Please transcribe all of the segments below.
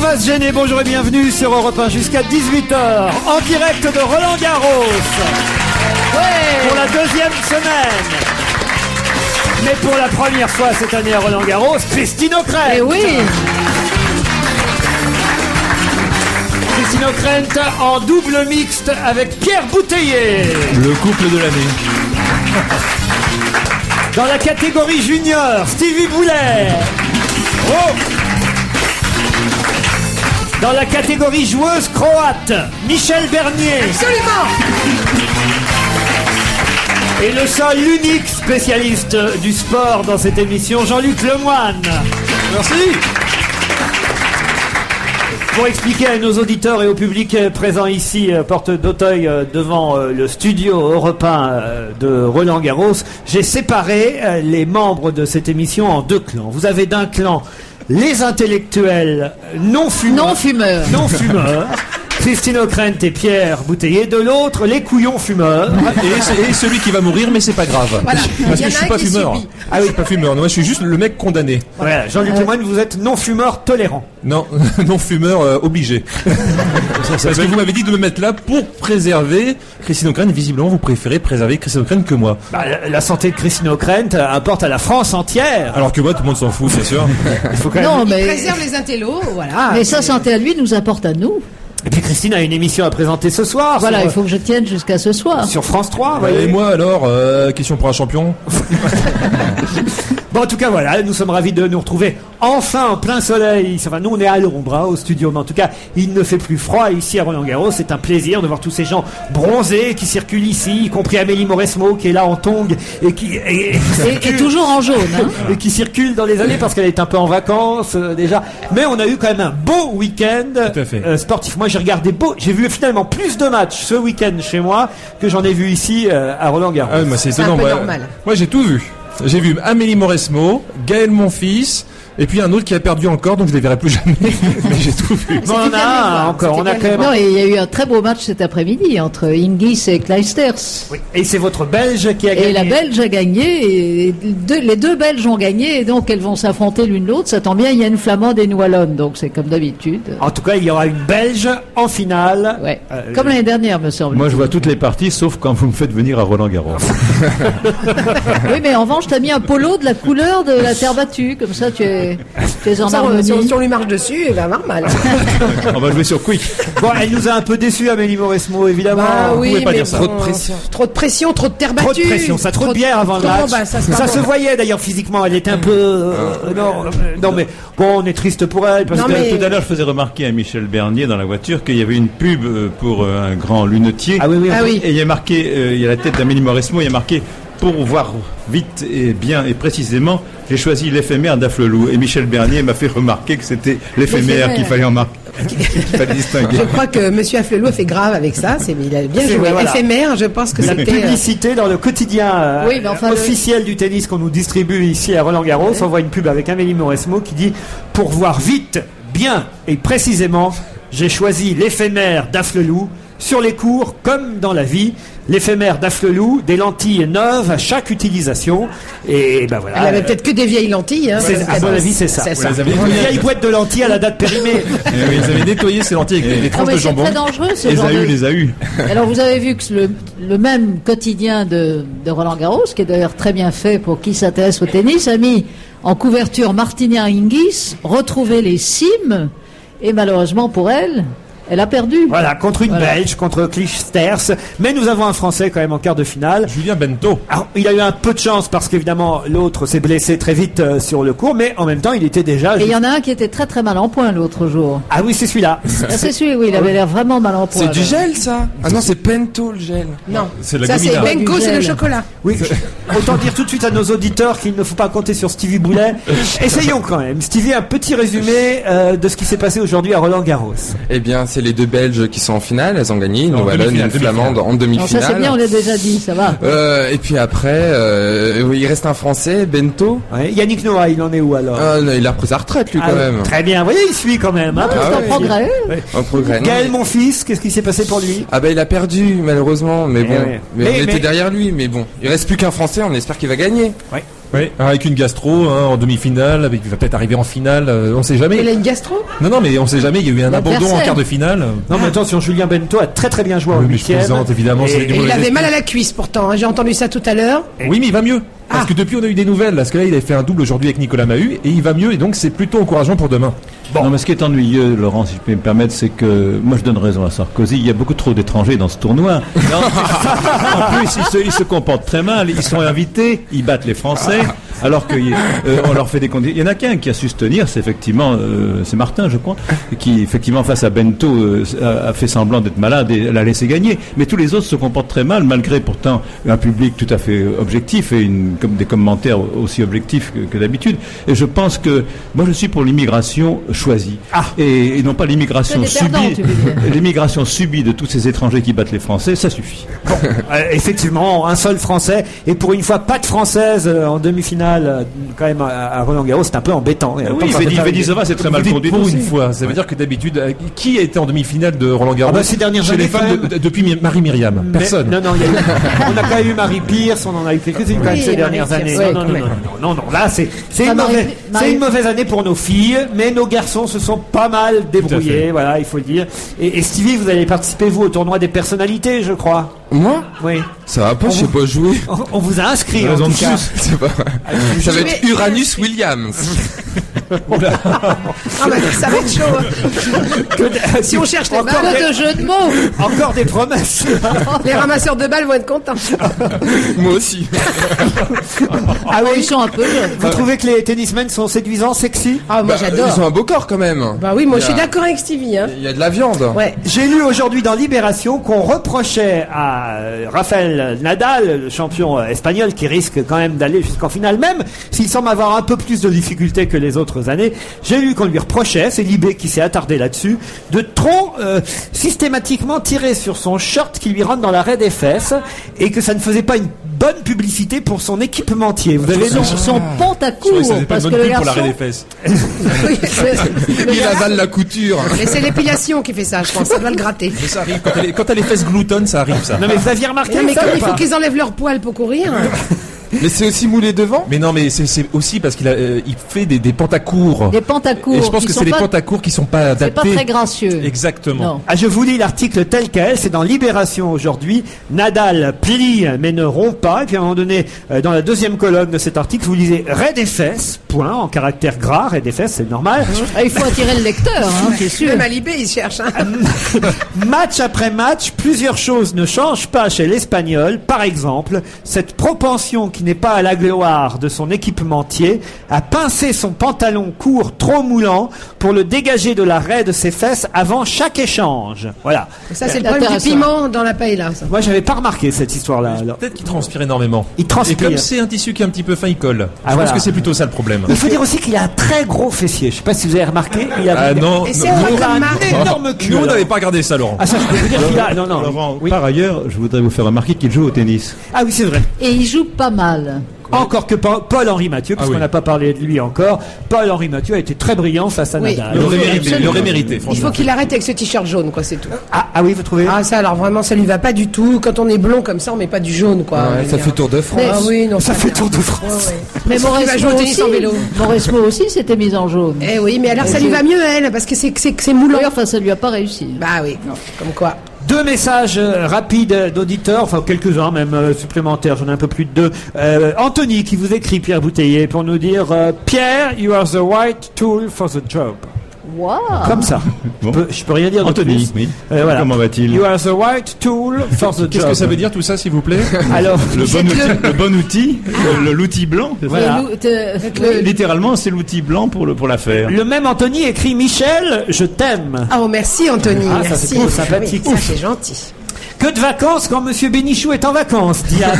pas se gêner, bonjour et bienvenue sur Europe 1 jusqu'à 18h, en direct de Roland-Garros. Ouais. Pour la deuxième semaine. Mais pour la première fois cette année à Roland-Garros, Christine O'Krent. Eh oui. Christine O'Krent en double mixte avec Pierre Bouteiller. Le couple de l'année. Dans la catégorie junior, Stevie Boulet. Oh. Dans la catégorie joueuse croate, Michel Bernier. Absolument. Et le seul, l'unique spécialiste du sport dans cette émission, Jean-Luc Lemoine. Merci. Pour expliquer à nos auditeurs et au public présent ici, porte d'Auteuil, devant le studio Europe 1 de Roland-Garros, j'ai séparé les membres de cette émission en deux clans. Vous avez d'un clan les intellectuels non-fumeurs. Christine O'Krent et Pierre Bouteiller. De l'autre, les couillons fumeurs. Et celui qui va mourir, mais c'est pas grave. Voilà. Parce que je suis pas fumeur. Ah oui, pas fumeur. Non, moi je suis juste le mec condamné. Voilà, Jean-Luc Lemoine, vous êtes non-fumeur tolérant. Non, non-fumeur obligé. Parce que vous m'avez dit de me mettre là pour préserver Christine O'Krent. Visiblement, vous préférez préserver Christine O'Krent que moi. Bah, la santé de Christine O'Krent importe à la France entière. Alors que moi, tout le monde s'en fout, bien sûr. Il faut quand même... Non, mais Il préserve les intellos, voilà. mais sa santé à lui nous importe à nous. Et puis Christine a une émission à présenter ce soir. Voilà, sur, il faut que je tienne jusqu'à ce soir. sur France 3. Vous voyez. Et moi alors, question pour un champion. Bon, en tout cas, voilà, nous sommes ravis de nous retrouver enfin en plein soleil. Enfin, nous, on est à l'ombre au studio, mais en tout cas, il ne fait plus froid ici à Roland-Garros. C'est un plaisir de voir tous ces gens bronzés qui circulent ici, y compris Amélie Mauresmo qui est là en tongue et qui Et toujours en jaune. Hein. et qui circule dans les allées parce qu'elle est un peu en vacances déjà. Mais on a eu quand même un beau week-end Tout à fait. sportif. Moi, j'ai vu finalement plus de matchs ce week-end chez moi que j'en ai vu ici à Roland-Garros. Ah, moi c'est C'est étonnant. un peu Moi, normal. moi j'ai tout vu. J'ai vu Amélie Mauresmo, Gaël Monfils, et puis un autre qui a perdu encore, donc je les verrai plus jamais. Mais j'ai tout vu. Bon, on a encore, on a quand même. Non, et il y a eu un très beau match cet après-midi entre Hingis et Clijsters. Oui. Et c'est votre Belge qui a gagné. Et la Belge a gagné, et les deux Belges ont gagné, et donc elles vont s'affronter l'une l'autre. Ça tombe bien, il y a une Flamande et une Wallonne, donc c'est comme d'habitude. En tout cas, il y aura une Belge en finale. Ouais. Comme l'année dernière, me semble. Moi, je vois toutes les parties, sauf quand vous me faites venir à Roland-Garros. Oui, mais en revanche, t'as mis un polo de la couleur de la terre battue, comme ça tu es en Ça, harmonie. si on lui marche dessus, il va avoir mal. On va jouer sur Quick. Bon, elle nous a un peu déçus, Amélie Mauresmo, évidemment. Bah Vous oui, pouvez pas mais dire ça. bon, trop de pression, trop de terre battue. Trop de pression, ça trop de bière avant le match. Bah, ça se voyait d'ailleurs physiquement, elle était un peu. Non, mais bon, on est triste pour elle. Parce Non, que mais- Tout à l'heure, je faisais remarquer à Michel Bernier dans la voiture qu'il y avait une pub pour un grand lunetier. Ah oui, oui. Ah oui. Et il y a marqué, il y a la tête d'Amélie Mauresmo, il y a marqué pour voir vite et bien et précisément, j'ai choisi l'éphémère d'Afflelou. Et Michel Bernier m'a fait remarquer que c'était l'éphémère qu'il fallait en marquer. qu'il fallait distinguer. Je crois que Monsieur Afflelou a fait grave avec ça. Il a bien C'est joué. vrai, voilà. Éphémère, je pense que La c'était. publicité dans le quotidien Oui, mais enfin, officiel du tennis qu'on nous distribue ici à Roland-Garros. On voit une pub avec Amélie Mauresmo qui dit « Pour voir vite, bien et précisément, j'ai choisi l'éphémère d'Afflelou. Sur les cours, comme dans la vie, l'éphémère d'Afflelou, des lentilles neuves à chaque utilisation. » Et ben voilà. Elle avait peut-être que des vieilles lentilles. Hein, À mon avis, c'est ça. C'est ça. les avez Une vieille boîte de lentilles à la date périmée. oui, ils avaient nettoyé ces lentilles avec des Ah tranches oui, de c'est jambon. très dangereux ce Les genre a eu, de... les a eu. Alors vous avez vu que le même quotidien de Roland-Garros, qui est d'ailleurs très bien fait pour qui s'intéresse au tennis, a mis en couverture Martina Hingis, retrouver les cimes, et malheureusement pour elle, elle a perdu. Voilà, contre une Voilà. Belge, contre Clijsters. Mais nous avons un Français quand même en quart de finale. Julien Bento. Alors, il a eu un peu de chance parce qu'évidemment, l'autre s'est blessé très vite sur le cours, mais en même temps, il était déjà... Et il y en a un qui était très très mal en point l'autre jour. Ah oui, c'est celui-là. Ah, c'est celui, oui, il avait l'air vraiment mal en point. C'est du là. gel, ça? Ah non, c'est Pento, le gel. Non. C'est la Ça, c'est gomina. Benko, Du c'est le gel. chocolat. Oui, autant dire tout de suite à nos auditeurs qu'il ne faut pas compter sur Stevie Boulet. Essayons quand même. Stevie, un petit résumé de ce qui s'est passé aujourd'hui à Roland-Garros. Eh bien, c'est les deux Belges qui sont en finale, elles ont gagné, une Non, Wallonne et demi-finale, une Flamande en Non, ça demi-finale. c'est bien, on l'a déjà dit, ça va. Et puis après, oui, il reste un Français, Bento. Ouais, Yannick Noah, il en est où alors? Non, il a repris sa retraite, lui, Ah, quand même. Très bien, vous voyez, il suit quand même. Hein, C'est un ouais. progrès. Un progrès. non, Gaël, mais- mon fils, qu'est-ce qui s'est passé pour lui? Ah bah il a perdu malheureusement, mais bon, ouais. mais Mais- on était mais- derrière lui, mais bon, il reste plus qu'un Français, on espère qu'il va gagner. Ouais. Oui, avec une gastro en demi-finale, il va peut-être arriver en finale, on sait jamais. Il a une gastro? Non, mais on sait jamais, il y a eu un abandon en quart de finale. Non, mais attention, Julien Bento a très très bien joué en Oui, mais je huitième. plaisante, évidemment. Et- c'est des Et il mauvais avait esprits. mal à la cuisse pourtant, hein. J'ai entendu ça tout à l'heure. Oui, mais il va mieux. Parce que depuis, on a eu des nouvelles. Parce que là, il a fait un double aujourd'hui avec Nicolas Mahut et il va mieux. Et donc, c'est plutôt encourageant pour demain. Non, mais ce qui est ennuyeux, Laurent, si je peux me permettre, c'est que moi je donne raison à Sarkozy. Il y a beaucoup trop d'étrangers dans ce tournoi. En plus, ils se comportent très mal. Ils sont invités, ils battent les Français, alors qu'on leur fait des conditions. Il y en a qu'un qui a su se tenir, c'est effectivement, c'est Martin, je crois, qui effectivement face à Bento a fait semblant d'être malade et l'a laissé gagner. Mais tous les autres se comportent très mal, malgré pourtant un public tout à fait objectif et comme des commentaires aussi objectifs que d'habitude. Et je pense que moi je suis pour l'immigration choisie et non pas l'immigration Que des perdants, subie. tu veux dire. L'immigration subie de tous ces étrangers qui battent les Français, ça suffit. Effectivement, un seul Français et pour une fois pas de Française en demi-finale quand même à Roland-Garros, c'est un peu embêtant. Oui, Vedizova, c'est très mal Vous dites conduit pour aussi. une fois. Ça veut dire que d'habitude, qui a été en demi-finale de Roland-Garros Ah bah, ces dernières chez années, les quand femmes même. depuis Marie-Myriam? Mais- Personne. Non, on a quand même eu Marie Pierce, on en a eu quelques-unes quand même Oui, ces Marie dernières Pierce, années. ouais, Non, quand non, même. non, là c'est Ah, une mauvaise année pour nos filles, mais nos garçons se sont pas mal débrouillés, fait. voilà, il faut le dire. Et Stevie, vous allez participer vous au tournoi des personnalités, je crois. Moi Oui. Ça va pas, je sais pas jouer. On vous a inscrit en Raison tout de cas. C'est pas... Ça va être Uranus Williams. Ah bah, ça va être chaud. Hein. Si on cherche les Encore balles, Que de jeux de mots. Encore des promesses. les ramasseurs de balles vont être contents. Moi aussi. Ah Ils oui. sont un peu jeunes. Vous trouvez que les tennismen sont séduisants, sexy? Ah, moi Bah, j'adore. ils ont un beau corps quand même. Bah oui, moi Il je y a- suis d'accord avec Stevie. Hein. Il y a de la viande. Ouais. J'ai lu aujourd'hui dans Libération qu'on reprochait à Rafael Nadal, le champion espagnol, qui risque quand même d'aller jusqu'en finale, même s'il semble avoir un peu plus de difficultés que les autres années. J'ai lu qu'on lui reprochait, c'est Libé qui s'est attardé là-dessus, de trop systématiquement tirer sur son short qui lui rentre dans l'arrêt des fesses et que ça ne faisait pas une bonne publicité pour son équipementier. Vous avez Son pantacourt. Ça n'est pas Parce une que bonne le pub pour l'arrêt garçon. des fesses. Il avale la couture. Mais c'est l'épilation qui fait ça, je pense. Ça doit le gratter. Mais ça arrive. Quand t'as les fesses gloutonnes, ça arrive, ça. Non mais vous aviez remarqué Non, mais ça comme ou il faut pas qu'ils enlèvent leurs poils pour courir. Mais c'est aussi moulé devant. Mais non, mais c'est aussi parce il fait des pantacours. Des pantacours. Et je pense qui que sont c'est les pas- pantacours qui sont pas C'est pas adaptés. très gracieux. Exactement. Non. Ah, je vous lis l'article tel quel, c'est dans Libération aujourd'hui. Nadal plie mais ne rompt pas. Et puis à un moment donné, dans la deuxième colonne de cet article, vous lisez raid des fesses, point, en caractère gras, raid des fesses, c'est normal. Ah, il faut attirer le lecteur, hein, c'est sûr. Même à Libé, ils cherchent. Hein. Match après match, plusieurs choses ne changent pas chez l'Espagnol. Par exemple, cette propension qui n'est pas à la gloire de son équipementier à pincer son pantalon court trop moulant pour le dégager de la raie de ses fesses avant chaque échange. Voilà. Ça, c'est le problème du Intéressant. piment dans la paella. Ça. Moi, j'avais pas remarqué cette histoire-là. alors. Peut-être qu'il transpire énormément. Il transpire. Et comme c'est un tissu qui est un petit peu fin, il colle. Ah, Je voilà. pense que c'est plutôt ça le problème. Il faut dire aussi qu'il a un très gros fessier. Je sais pas si vous avez remarqué. Il a Ah non, Et c'est non, un il a un marque. énorme cul. nous on alors. n'avait pas regardé ça, Laurent. Ah ça, je peux vous dire qu'il a. Non, non. Laurent, Oui. par ailleurs, je voudrais vous faire remarquer qu'il joue au tennis. Ah oui, c'est vrai. Et il joue pas mal. Encore que Paul-Henri Mathieu, parce Ah oui. qu'on n'a pas parlé de lui encore. Paul-Henri Mathieu a été très brillant face à Oui. Nadal. Il aurait Oui, mérité, absolument. mérité, franchement. Il faut qu'il arrête avec ce t-shirt jaune, quoi, c'est tout. Ah oui, vous trouvez Ah, ça, alors vraiment, ça lui va pas du tout. Quand on est blond comme ça, on met pas du jaune, quoi. Ouais, Je veux ça dire. fait Tour de France. Ah oui, non, Ça fait Tour de France. Ouais, ouais. Mais Sauf qu'il va jouer au tennis en vélo. Mauresmo aussi s'était mise en jaune. Eh oui, mais alors ça lui va mieux, elle, parce que c'est moulant. Oui, enfin, ça lui a pas réussi. Bah oui, comme quoi. Deux messages rapides d'auditeurs, enfin quelques-uns même supplémentaires, j'en ai un peu plus de deux. Anthony qui vous écrit, Pierre Bouteiller, pour nous dire Pierre, you are the right tool for the job. Wow. Comme ça. Bon. Je peux rien dire de Anthony, plus. oui. Voilà. Comment va-t-il? You are the right tool for the job. Qu'est-ce que ça veut dire tout ça, s'il vous plaît? Alors, Le bon outil, l'outil blanc. c'est ça voilà. Littéralement, c'est l'outil blanc pour la faire. Le même Anthony écrit Michel, je t'aime. Ah, oh, merci, Anthony. Ah, ça, merci. c'est trop sympathique. Oui, ça, c'est gentil. Que de vacances quand Monsieur Bénichou est en vacances, Diane.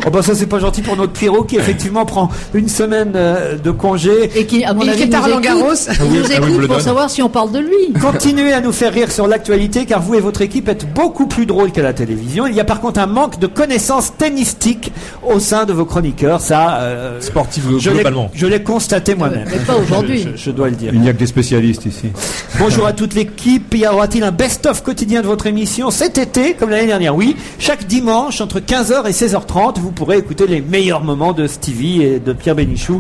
Oh bah ça c'est pas gentil pour notre Pierrot qui effectivement prend une semaine de congé. Et qui, à mon Et avis, qui est à nous Roland-Garros. écoute, il nous oui, écoute vous le pour donne. savoir si on parle de lui. Continuez à nous faire rire sur l'actualité car vous et votre équipe êtes beaucoup plus drôles qu'à la télévision. Il y a par contre un manque de connaissances tennistiques au sein de vos chroniqueurs. Ça, Sportif je l'ai- globalement. je l'ai constaté moi-même. Mais pas aujourd'hui. Je dois le dire. Il n'y a que des spécialistes ici. Bonjour à toute l'équipe. Y aura-t-il un best-of quotidien de votre émission cet été, comme l'année dernière? Oui. Chaque dimanche, entre 15h et 16h30, vous pourrez écouter les meilleurs moments de Stevie et de Pierre Bénichou.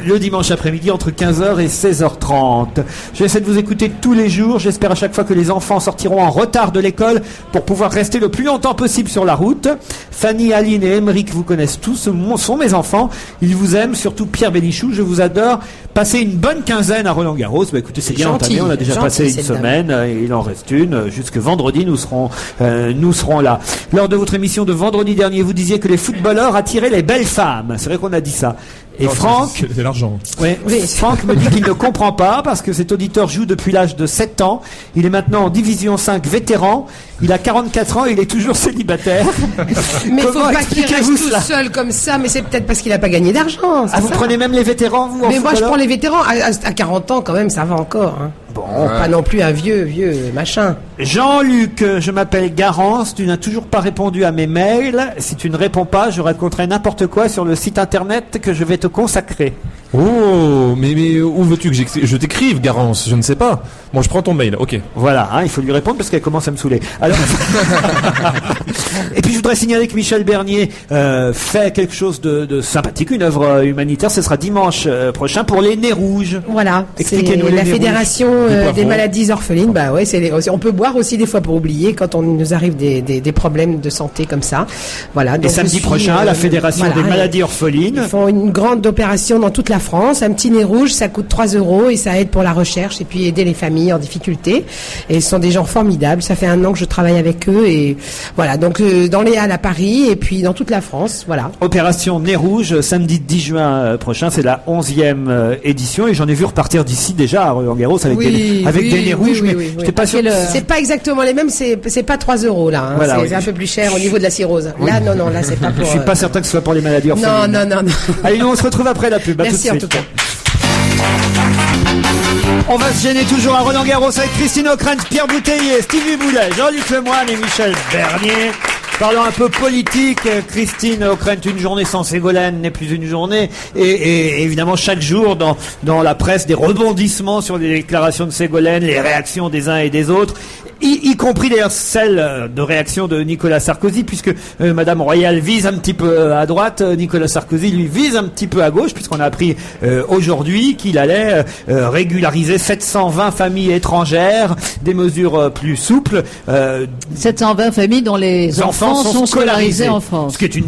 Le dimanche après-midi, entre 15h et 16h30. J'essaie de vous écouter tous les jours. J'espère à chaque fois que les enfants sortiront en retard de l'école pour pouvoir rester le plus longtemps possible sur la route. Fanny, Aline et Émeric vous connaissent tous, sont mes enfants. Ils vous aiment, surtout Pierre Bénichou. Je vous adore. Passez une bonne quinzaine à Roland-Garros. Bah, écoutez, c'est bien entamé. On a déjà passé une semaine. Il en reste une. Jusque vendredi, nous serons là. Lors de votre émission de vendredi dernier, vous disiez que les footballeurs attiraient les belles femmes. C'est vrai qu'on a dit ça. Et non, Franck, c'est l'argent. Oui, Franck me dit qu'il ne comprend pas parce que cet auditeur joue depuis l'âge de 7 ans. Il est maintenant en division 5 vétéran. Il a 44 ans et il est toujours célibataire. Mais faut pas qu'il reste tout seul comme ça. Mais c'est peut-être parce qu'il n'a pas gagné d'argent. Ah, vous prenez même les vétérans, vous? Mais moi, je prends les vétérans. À 40 ans, quand même, ça va encore. Hein. Bon, pas non plus un vieux machin. Jean-Luc, je m'appelle Garance. Tu n'as toujours pas répondu à mes mails. Si tu ne réponds pas, je raconterai n'importe quoi sur le site internet que je vais te consacrer. Oh, mais où veux-tu que je t'écrive, Garance? Je ne sais pas. Bon, je prends ton mail, ok. Voilà, il faut lui répondre parce qu'elle commence à me saouler. Alors... Et puis je voudrais signaler que Michel Bernier fait quelque chose de sympathique, une œuvre humanitaire. Ce sera dimanche prochain pour les Nez Rouges. Voilà, expliquez-nous. La fédération des maladies orphelines. Bah ouais, on peut boire aussi des fois pour oublier quand on nous arrive des problèmes de santé comme ça. Voilà. Et samedi prochain, la fédération des maladies orphelines. Ils font une grande opération dans toute la France. Un petit nez rouge, ça coûte 3 € et ça aide pour la recherche et puis aider les familles en difficulté. Et ce sont des gens formidables. Ça fait 1 an que je travaille avec eux et voilà. Donc dans les Halles à Paris et puis dans toute la France, voilà. Opération Nez Rouge, samedi 10 juin prochain, c'est la 11e édition et j'en ai vu repartir d'ici déjà à Roland-Garros avec des nez rouges, mais j'étais pas sûr. C'est pas exactement les mêmes, c'est pas 3 € là. Hein. Voilà, c'est un peu plus cher au niveau de la cirrhose. Là, non, là c'est pas pour. Je suis pas certain que ce soit pour les maladies orphelines. Non. Allez, nous on se retrouve après la pub. Merci en tout cas. On va se gêner toujours à Roland-Garros avec Christine O'Krent, Pierre Bouteiller, Stevie Boulet, Jean-Luc Lemoyne et Michel Bernier. Parlons un peu politique. Christine O'Krent, une journée sans Ségolène n'est plus une journée. Et évidemment, chaque jour, dans la presse, des rebondissements sur les déclarations de Ségolène, les réactions des uns et des autres, y compris d'ailleurs celle de réaction de Nicolas Sarkozy, puisque Madame Royal vise un petit peu à droite, Nicolas Sarkozy lui vise un petit peu à gauche, puisqu'on a appris aujourd'hui qu'il allait régulariser 720 familles étrangères, des mesures plus souples. 720 familles dont les enfants sont scolarisés en France. Ce qui est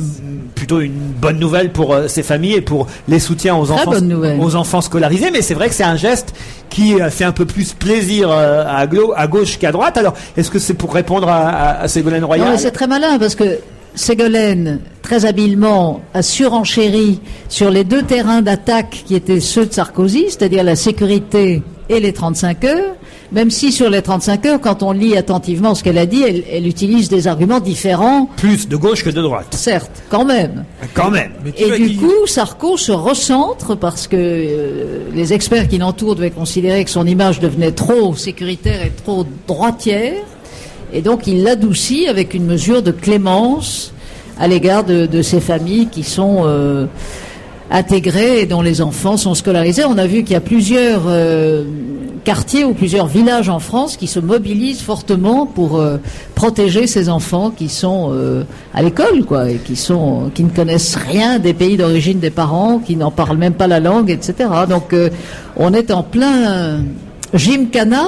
plutôt une bonne nouvelle pour ces familles et pour les soutiens aux enfants scolarisés. Mais c'est vrai que c'est un geste qui fait un peu plus plaisir à gauche qu'à droite. Alors, est-ce que c'est pour répondre à Ségolène Royal? Non, c'est très malin parce que Ségolène, très habilement, a surenchéri sur les 2 terrains d'attaque qui étaient ceux de Sarkozy, c'est-à-dire la sécurité et les 35 heures, même si sur les 35 heures, quand on lit attentivement ce qu'elle a dit, elle utilise des arguments différents. Plus de gauche que de droite. Certes, quand même. Et du coup, Sarko se recentre parce que les experts qui l'entourent devaient considérer que son image devenait trop sécuritaire et trop droitière. Et donc, il l'adoucit avec une mesure de clémence à l'égard de ces familles qui sont intégrées et dont les enfants sont scolarisés. On a vu qu'il y a plusieurs quartiers ou plusieurs villages en France qui se mobilisent fortement pour protéger ces enfants qui sont à l'école, quoi, et qui ne connaissent rien des pays d'origine des parents, qui n'en parlent même pas la langue, etc. Donc, on est en plein gymkhana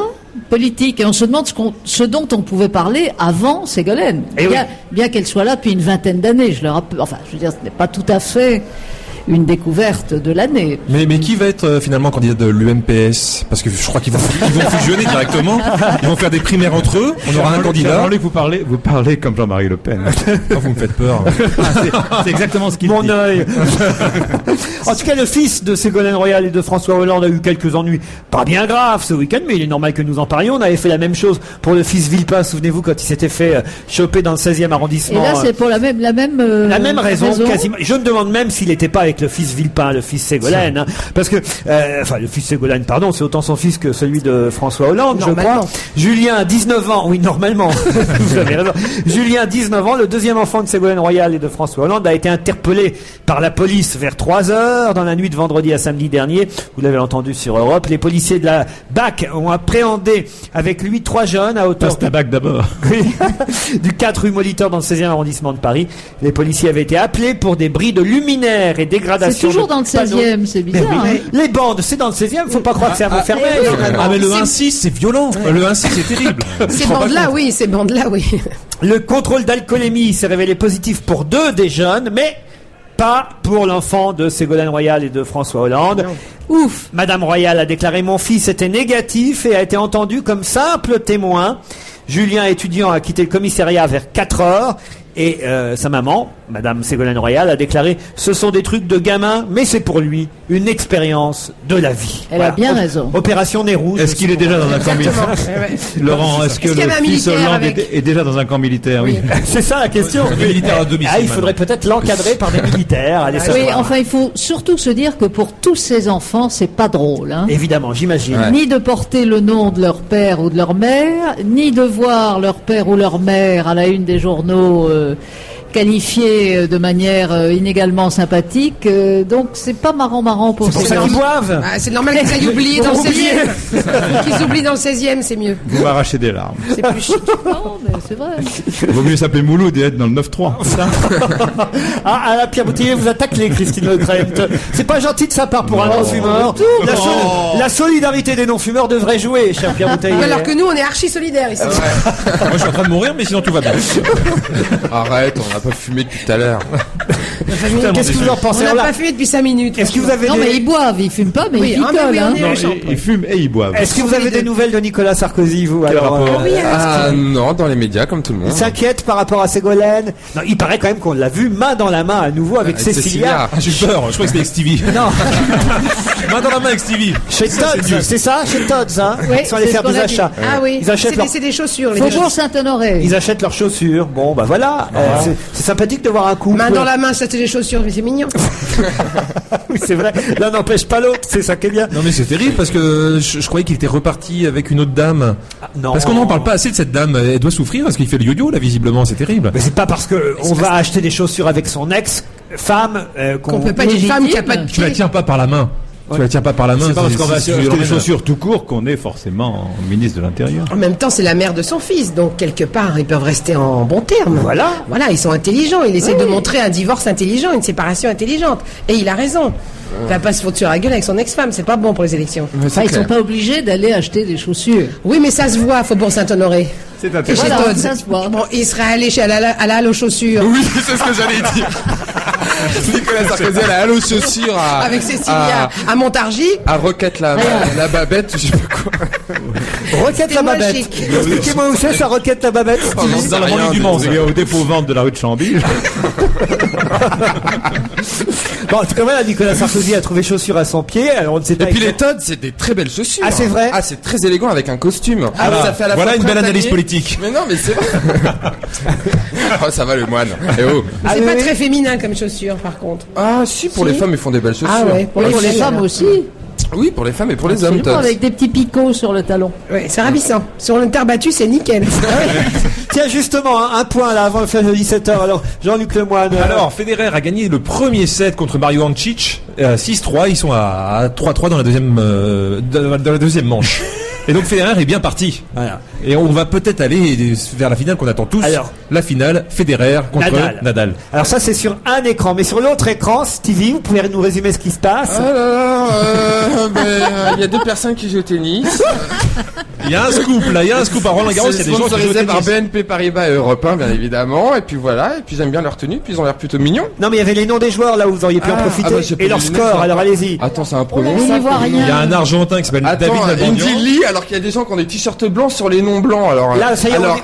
politique et on se demande ce dont on pouvait parler avant Ségolène, bien qu'elle soit là depuis une vingtaine d'années. Je veux dire, ce n'est pas tout à fait une découverte de l'année. Mais qui va être finalement candidat de l'UMPS? Parce que je crois qu'ils vont fusionner directement. Ils vont faire des primaires entre eux. On aura un candidat. Jean-Luc, vous parlez comme Jean-Marie Le Pen. Non, vous me faites peur. C'est exactement ce qu'il dit. Mon œil. En tout cas, le fils de Ségolène Royal et de François Hollande a eu quelques ennuis. Pas bien graves ce week-end, mais il est normal que nous en parlions. On avait fait la même chose pour le fils Villepin. Souvenez-vous quand il s'était fait choper dans le 16e arrondissement. Et là, c'est pour la même raison. Quasiment. Je me demande même s'il n'était pas avec le fils Villepin, le fils Ségolène, hein, parce que, enfin, le fils Ségolène, pardon, c'est autant son fils que celui de François Hollande, je crois. Julien, 19 ans, oui, normalement, vous avez raison. Julien, 19 ans, le deuxième enfant de Ségolène Royal et de François Hollande, a été interpellé par la police vers 3 heures dans la nuit de vendredi à samedi dernier. Vous l'avez entendu sur Europe. Les policiers de la BAC ont appréhendé avec lui 3 jeunes à hauteur Passe ta BAC d'abord. du 4 rue Molitor dans le 16e arrondissement de Paris. Les policiers avaient été appelés pour des bris de luminaires et dégradation. C'est toujours de dans le 16e, c'est bizarre. oui, Hein. Les bandes, c'est dans le 16e, faut pas croire que c'est à Montfermeil. Ah mais le 1-6 c'est violent. Le 1-6 c'est terrible. Ces bandes-là, oui, ces bandes-là, oui. Le contrôle d'alcoolémie s'est révélé positif pour 2 des jeunes, mais pas pour l'enfant de Ségolène Royal et de François Hollande. Non. Ouf. Madame Royal a déclaré: mon fils était négatif et a été entendu comme simple témoin. Julien, étudiant, a quitté le commissariat vers 4 heures. Et sa maman, Madame Ségolène Royal, a déclaré: ce sont des trucs de gamin, mais c'est pour lui une expérience de la vie. Elle a bien raison. Opération Nez Rouge. Est-ce qu'il est déjà dans un camp militaire? Laurent, est-ce que Est-ce qu'il y avait le un fils militaire Hollande avec est déjà dans un camp militaire? Oui. C'est ça la question. Des militaires à domicile. Ah, il faudrait peut-être l'encadrer par des militaires. Allez Oui, savoir. enfin, il faut surtout se dire que pour tous ces enfants, c'est pas drôle. Hein. Évidemment, j'imagine. Ouais. Ni de porter le nom de leur père ou de leur mère, ni de voir leur père ou leur mère à la une des journaux qualifiés de manière inégalement sympathique. Donc c'est pas marrant pour C'est pour ces ça enfants. qu'ils boivent. Ah, c'est normal qu'ils aillent oublier dans le 16e. Qu'ils oublient dans le 16e, c'est mieux. Vous m'arrachez des larmes. C'est plus chic. Non, mais c'est vrai. Vaut mieux s'appeler Mouloud et être dans le 9-3. Ah, la Pierre Boutillier vous attaque les Christine Leclerc. C'est pas gentil de sa part pour un non-fumeur. La solidarité des non-fumeurs devrait jouer, cher Pierre Boutillier. Alors que nous, on est archi solidaires ici. Moi je suis en train de mourir mais sinon tout va bien. Arrête, on n'a pas fumé depuis tout à l'heure. Qu'est-ce que vous en On pensez? n'a Alors là, pas fumé depuis 5 minutes. est-ce que vous avez Non, mais des... ils boivent, ils fument pas, mais Oui, ils ah, mais picolent. oui, hein. on est méchants. Ils fument et ils boivent. Est-ce que vous avez des nouvelles de Nicolas Sarkozy, vous? Alors, rapport Oui, Ah non, dans les médias comme tout le il monde. s'inquiète par rapport à Ségolène. Non, il paraît quand même qu'on l'a vu main dans la main à nouveau avec Avec Cécilia. Ah, j'ai eu peur, je crois que c'était avec Stevie. Non, Main dans la main avec Stevie. chez Tod's, c'est ça? Chez Tod's, hein? Oui, Ils sont allés c'est faire ce qu'on des a dit. achats. Ah oui, Ils achètent leur... c'est des chaussures. Les Faubourg Saint-Honoré. Ils achètent leurs chaussures. Bon, bah voilà. C'est sympathique de voir un couple. Main dans la main, ça c'est des chaussures, mais c'est mignon. Oui, c'est vrai. L'un n'empêche pas l'autre. C'est ça qui est bien. Non mais c'est terrible parce que je croyais qu'il était reparti avec une autre dame. Non. Parce qu'on n'en parle pas assez de cette dame. Elle doit souffrir parce qu'il fait le yo-yo là visiblement, c'est terrible. Mais c'est pas parce que on va acheter des chaussures avec son ex-femme Qu'on peut pas dire une Légitime. femme qui a pas de Tu la pied. tiens pas par la main. Tu la tiens pas par la main. C'est pas parce qu'on va c'est acheter violent. des chaussures tout court qu'on est forcément ministre de l'Intérieur. En même temps, c'est la mère de son fils, donc quelque part, ils peuvent rester en bons termes. Voilà. Voilà, ils sont intelligents. Il essaie de montrer un divorce intelligent, une séparation intelligente. Et il a raison. Il va pas se foutre sur la gueule avec son ex-femme, c'est pas bon pour les élections. Ouais, c'est Enfin, ils sont clair. pas obligés d'aller acheter des chaussures. Oui, mais ça se voit à Faubourg Saint-Honoré. C'est Et chez intéressant. Voilà, Tod's. ça se voit. Bon, il serait allé chez Halal aux chaussures. Oui, c'est ce que j'allais dire. Nicolas Sarkozy à la Halo chaussures Avec Cécilia à Montargis. à Roquette la Babette, je sais pas quoi. Requête la moins babette. chic. Expliquez-moi où c'est ça, Requête la babette. Oh, j'en sais Dans la rien, banlieue du Mans. C'est au dépôt-vente de la rue de Chambly. Bon, en tout cas, voilà, Nicolas Sarkozy a trouvé chaussures à son pied. Alors, on ne sait Et pas. puis les Todd, c'est des très belles chaussures. Ah, c'est vrai Ah, c'est très élégant avec un costume. Ah, ça fait à la voilà fois une belle analyse printanier. politique. Mais non, mais c'est vrai. Oh, ça va le moine. Eh oh. Mais c'est oui, pas oui. très féminin comme chaussure, par contre. Ah, si, pour les femmes, ils font des belles chaussures. Ah ouais, Pour les femmes aussi. Oui, pour les femmes et pour les hommes, Absolument, Todd. avec des petits picots sur le talon. Ouais, c'est ravissant. Sur une terre battue, c'est nickel. Tiens, justement, un point là avant le flash de 17h. Alors, Jean-Luc Lemoyne. Alors, Federer a gagné le premier set contre Mario Andcic, 6-3. Ils sont à 3-3 dans la deuxième dans la deuxième manche. Et donc Federer est bien parti. Voilà. Et on va peut-être aller vers la finale qu'on attend tous. Alors. La finale, Federer contre Nadal. Alors ça, c'est sur un écran, mais sur l'autre écran, Stevie, vous pouvez nous résumer ce qui se passe? Ah là là, il y a deux personnes qui jouent au tennis. Il y a un scoop là, il y a un scoop à Roland Garros. Il y a C'est des gens qui jouent au sponsorisé par tennis. BNP Paribas et Europe 1, bien évidemment. Et puis voilà, et puis j'aime bien leur tenue, puis ils ont l'air plutôt mignons. Non, mais il y avait les noms des joueurs là où vous auriez pu en Ah, profiter. ah bah, j'ai pas et leur vu les score, noms, alors allez-y. Attends, c'est un On pronom. n'y ça, voit pronom. Il y a rien. un Argentin qui s'appelle David Attends, Nalbandian. Indy Lee, alors qu'il y a des gens qui ont des t-shirts blancs sur les noms blancs. Alors, Là, ça y est, alors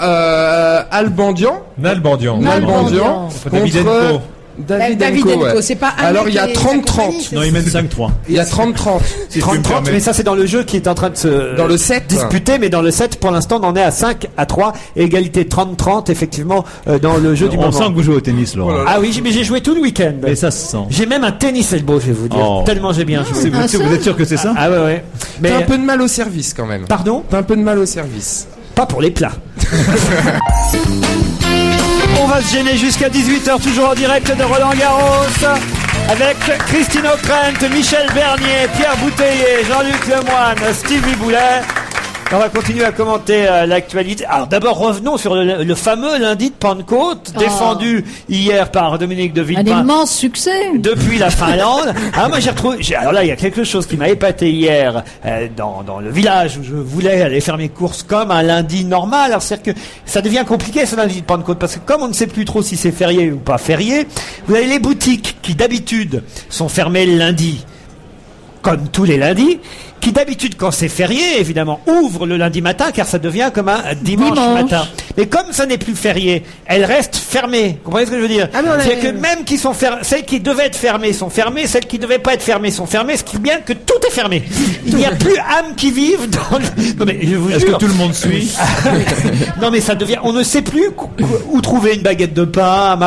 Albandian. Nalbandian. Nalbandian. Nalbandian. Davidenko. Davydenko, ouais. c'est pas un Alors mec il y a qui est sa 30-30. compagnie, Non, il mène 5-3. Il y a 30-30. 30-30, mais ça c'est dans le jeu qui est en train de se Dans le 7. disputer, mais dans le 7 pour l'instant on en est à 5-3 et égalité 30-30 effectivement dans le jeu du On moment. sent que vous jouez au tennis, Laurent. Ah oui, mais j'ai joué tout le week-end. Mais ça se sent. J'ai même un tennis elbow, je vais vous dire. Oh. Tellement j'ai bien joué. Vous êtes sûr que c'est ça? Ah ouais. Mais T'as un peu de mal au service quand même. pardon, T'as un peu de mal au service. pas pour les plats. On va se gêner jusqu'à 18h, toujours en direct de Roland Garros, avec Christine O'Krent, Michel Bernier, Pierre Bouteiller, Jean-Luc Lemoine, Stevie Boulet. On va continuer à commenter l'actualité. Alors d'abord revenons sur le fameux lundi de Pentecôte, défendu hier par Dominique de Un Villepin. immense succès. Depuis la Finlande. Alors moi j'ai retrouvé. Alors là il y a quelque chose qui m'a épaté hier dans le village où je voulais aller faire mes courses comme un lundi normal. Alors c'est-à-dire que ça devient compliqué ce lundi de Pentecôte parce que comme on ne sait plus trop si c'est férié ou pas férié, vous avez les boutiques qui d'habitude sont fermées le lundi, comme tous les lundis, qui d'habitude, quand c'est férié, évidemment, ouvrent le lundi matin, car ça devient comme un dimanche matin. Mais comme ça n'est plus férié, elles restent fermées. Vous comprenez ce que je veux dire? C'est que même qui sont celles qui devaient être fermées sont fermées, celles qui devaient pas être fermées sont fermées, ce qui est bien que tout est fermé. Il n'y a plus âme qui vive dans le... Non mais je vous Est-ce jure. que tout le monde suit? Non mais ça devient... On ne sait plus où trouver une baguette de pain,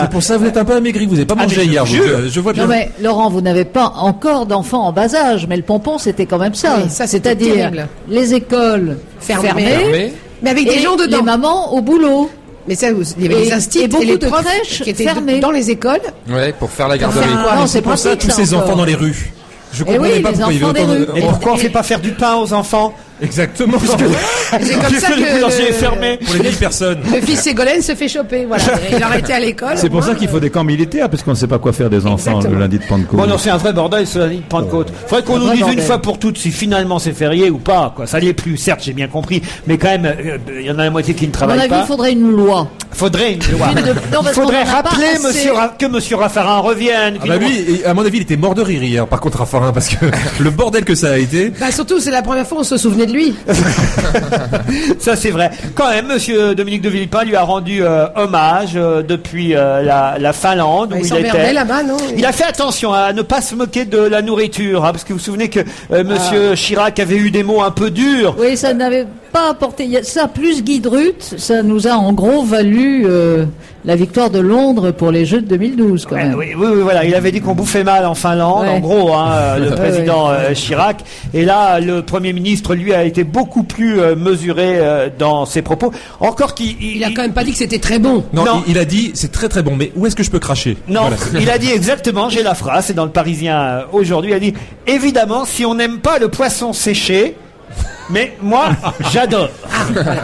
C'est pour ça que vous êtes un peu amaigri, vous n'avez pas mangé mais je hier, jure. je vois bien. Non mais Laurent, vous n'avez pas encore d'enfants en bas âge, mais le pompon c'était quand même ça. Oui, ça, c'était c'est-à-dire terrible. les écoles fermées, Fermé. Mais avec des et gens dedans. les mamans au boulot. Mais ça, il y avait Et- les instituts et beaucoup les de profs crèches qui étaient fermées. dans les écoles. Ouais, pour faire la garderie. faire quoi? Non, C'est pour ça pratique, tous ces encore. enfants dans les rues. Je Eh comprenais oui, pas les pourquoi il y avait enfants autant des de... rues. Et pourquoi on fait pas faire du pain aux enfants? Exactement. C'est comme ça Le boulanger est que fermé. Pour les 1000 personnes. le fils Ségolène se fait choper. Voilà. Il aurait été à l'école. C'est au pour moins. ça qu'il faut des camps militaires, parce qu'on ne sait pas quoi faire des enfants Exactement. le lundi de Pentecôte. Bon non, c'est un vrai bordel ce lundi de Pentecôte. Faudrait qu'on nous vrai dise une bordel. fois pour toutes si finalement c'est férié ou pas, quoi. Ça l'est plus, certes, j'ai bien compris, mais quand même, il y en a la moitié qui ne À mon travaillent avis, pas. il faudrait une loi. Faudrait une loi. Non, Il parce faudrait qu'on en a pas rappeler assez. que Monsieur Raffarin revienne. Ah bah lui, à mon avis, il était mort de rire hier, par contre, Raffarin, parce que le bordel que ça a été. Bah surtout, c'est la première fois on se souvenait de lui. Ça c'est vrai. Quand même, Monsieur Dominique de Villepin lui a rendu hommage depuis la Finlande où Il il s'emmerdait était. là-bas, non? Il a fait attention à ne pas se moquer de la nourriture, hein, parce que vous vous souvenez que Monsieur Chirac avait eu des mots un peu durs. Oui, ça n'avait pas apporté. Ça, plus Guy Drut, ça nous a en gros valu la victoire de Londres pour les Jeux de 2012, quand même. Oui, voilà. Il avait dit qu'on bouffait mal en Finlande, Ouais. en gros, hein, le Ouais, président Chirac. Et là, le Premier ministre, lui, a été beaucoup plus mesuré dans ses propos. Encore qu'il... Il a quand même pas dit que c'était très bon. Non, Non. il a dit, c'est très très bon, mais où est-ce que je peux cracher? Non, Voilà. il a dit exactement, j'ai la phrase, c'est dans le Parisien aujourd'hui, il a dit « Évidemment, si on n'aime pas le poisson séché, mais moi, j'adore. »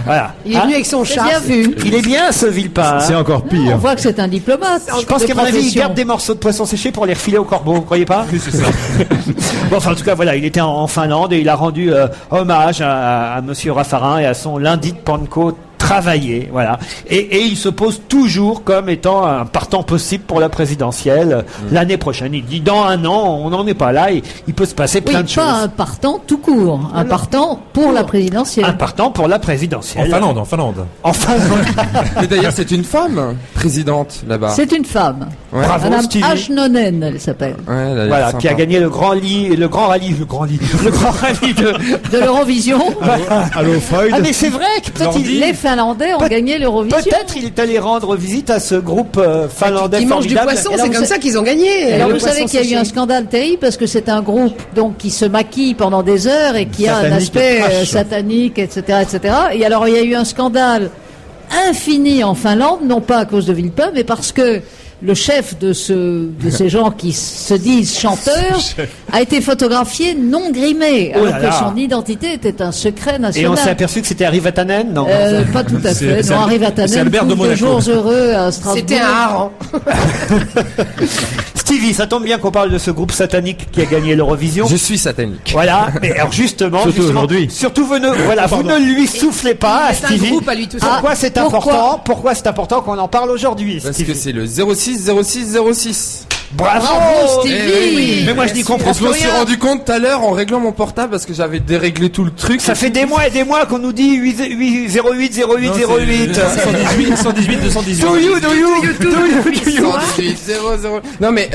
Voilà. Il est Hein venu avec son C'est chat. bien vu. Il est bien, ce Villepin. hein. C'est encore On pire. voit que c'est un diplomate. Je pense de qu'à mon avis, il profession. garde des morceaux de poisson séché pour les refiler au corbeau, vous croyez pas? Oui, c'est ça. Bon, enfin, en tout cas, voilà, il était en Finlande et il a rendu hommage à Monsieur Raffarin et à son lundi de Pentecôte travaillé, voilà. Et il se pose toujours comme étant un partant possible pour la présidentielle l'année prochaine. Il dit dans un an, on n'en est pas là, il peut se passer Oui, plein de pas un choses. partant tout court, un partant pour la présidentielle. Un partant pour la En présidentielle. Finlande, en Finlande. En Finlande. Mais d'ailleurs, c'est une femme présidente là-bas. C'est une femme. Ouais. Bravo, Madame Stevie. Ashnonen, elle s'appelle. Ouais, elle a l'air Voilà, sympa. qui a gagné le grand rallye de De l'Eurovision. Allô, Freud? Ah mais c'est vrai que peut-être Les Finlandais ont Peut- gagné l'Eurovision. peut-être il est allé rendre visite à ce groupe finlandais Ils mangent du formidable. poisson, Et alors, c'est vous comme sa- ça qu'ils ont gagné. Alors le vous savez poisson qu'il y a eu séché. un scandale terrible parce que c'est un groupe donc qui se maquille pendant des heures et qui a un Satanique, aspect trash. satanique, etc., etc. Et alors il y a eu un scandale infini en Finlande, non pas à cause de Villepin, mais parce que le chef de ces gens qui se disent chanteurs a été photographié non grimé, Oh alors là que là. son identité était un secret Et on national. s'est aperçu que c'était Harry Vatanen, non Pas tout à C'est- fait. c'est Non, Harry c'est Vatanen Albert de trouve de Monaco. jours heureux à Strasbourg. C'était un hareng. Stevie, ça tombe bien qu'on parle de ce groupe satanique qui a gagné l'Eurovision. Je suis satanique. Voilà, mais alors justement, Surtout aujourd'hui. surtout vous ne lui soufflez pas, à C'est un Stevie. groupe à lui tout seul. Pourquoi c'est pourquoi important Pourquoi c'est important qu'on en parle aujourd'hui, Parce Stevie que c'est le 06 06 06. Bravo, Stevie. oui. Mais moi je n'y comprends Je plus me suis rien. rendu compte tout à l'heure en réglant mon portable parce que j'avais déréglé tout le truc. Ça fait des mois et des mois qu'on nous dit 08 08 08 08. 118, 118, 218. Do you. 118, 00. Non mais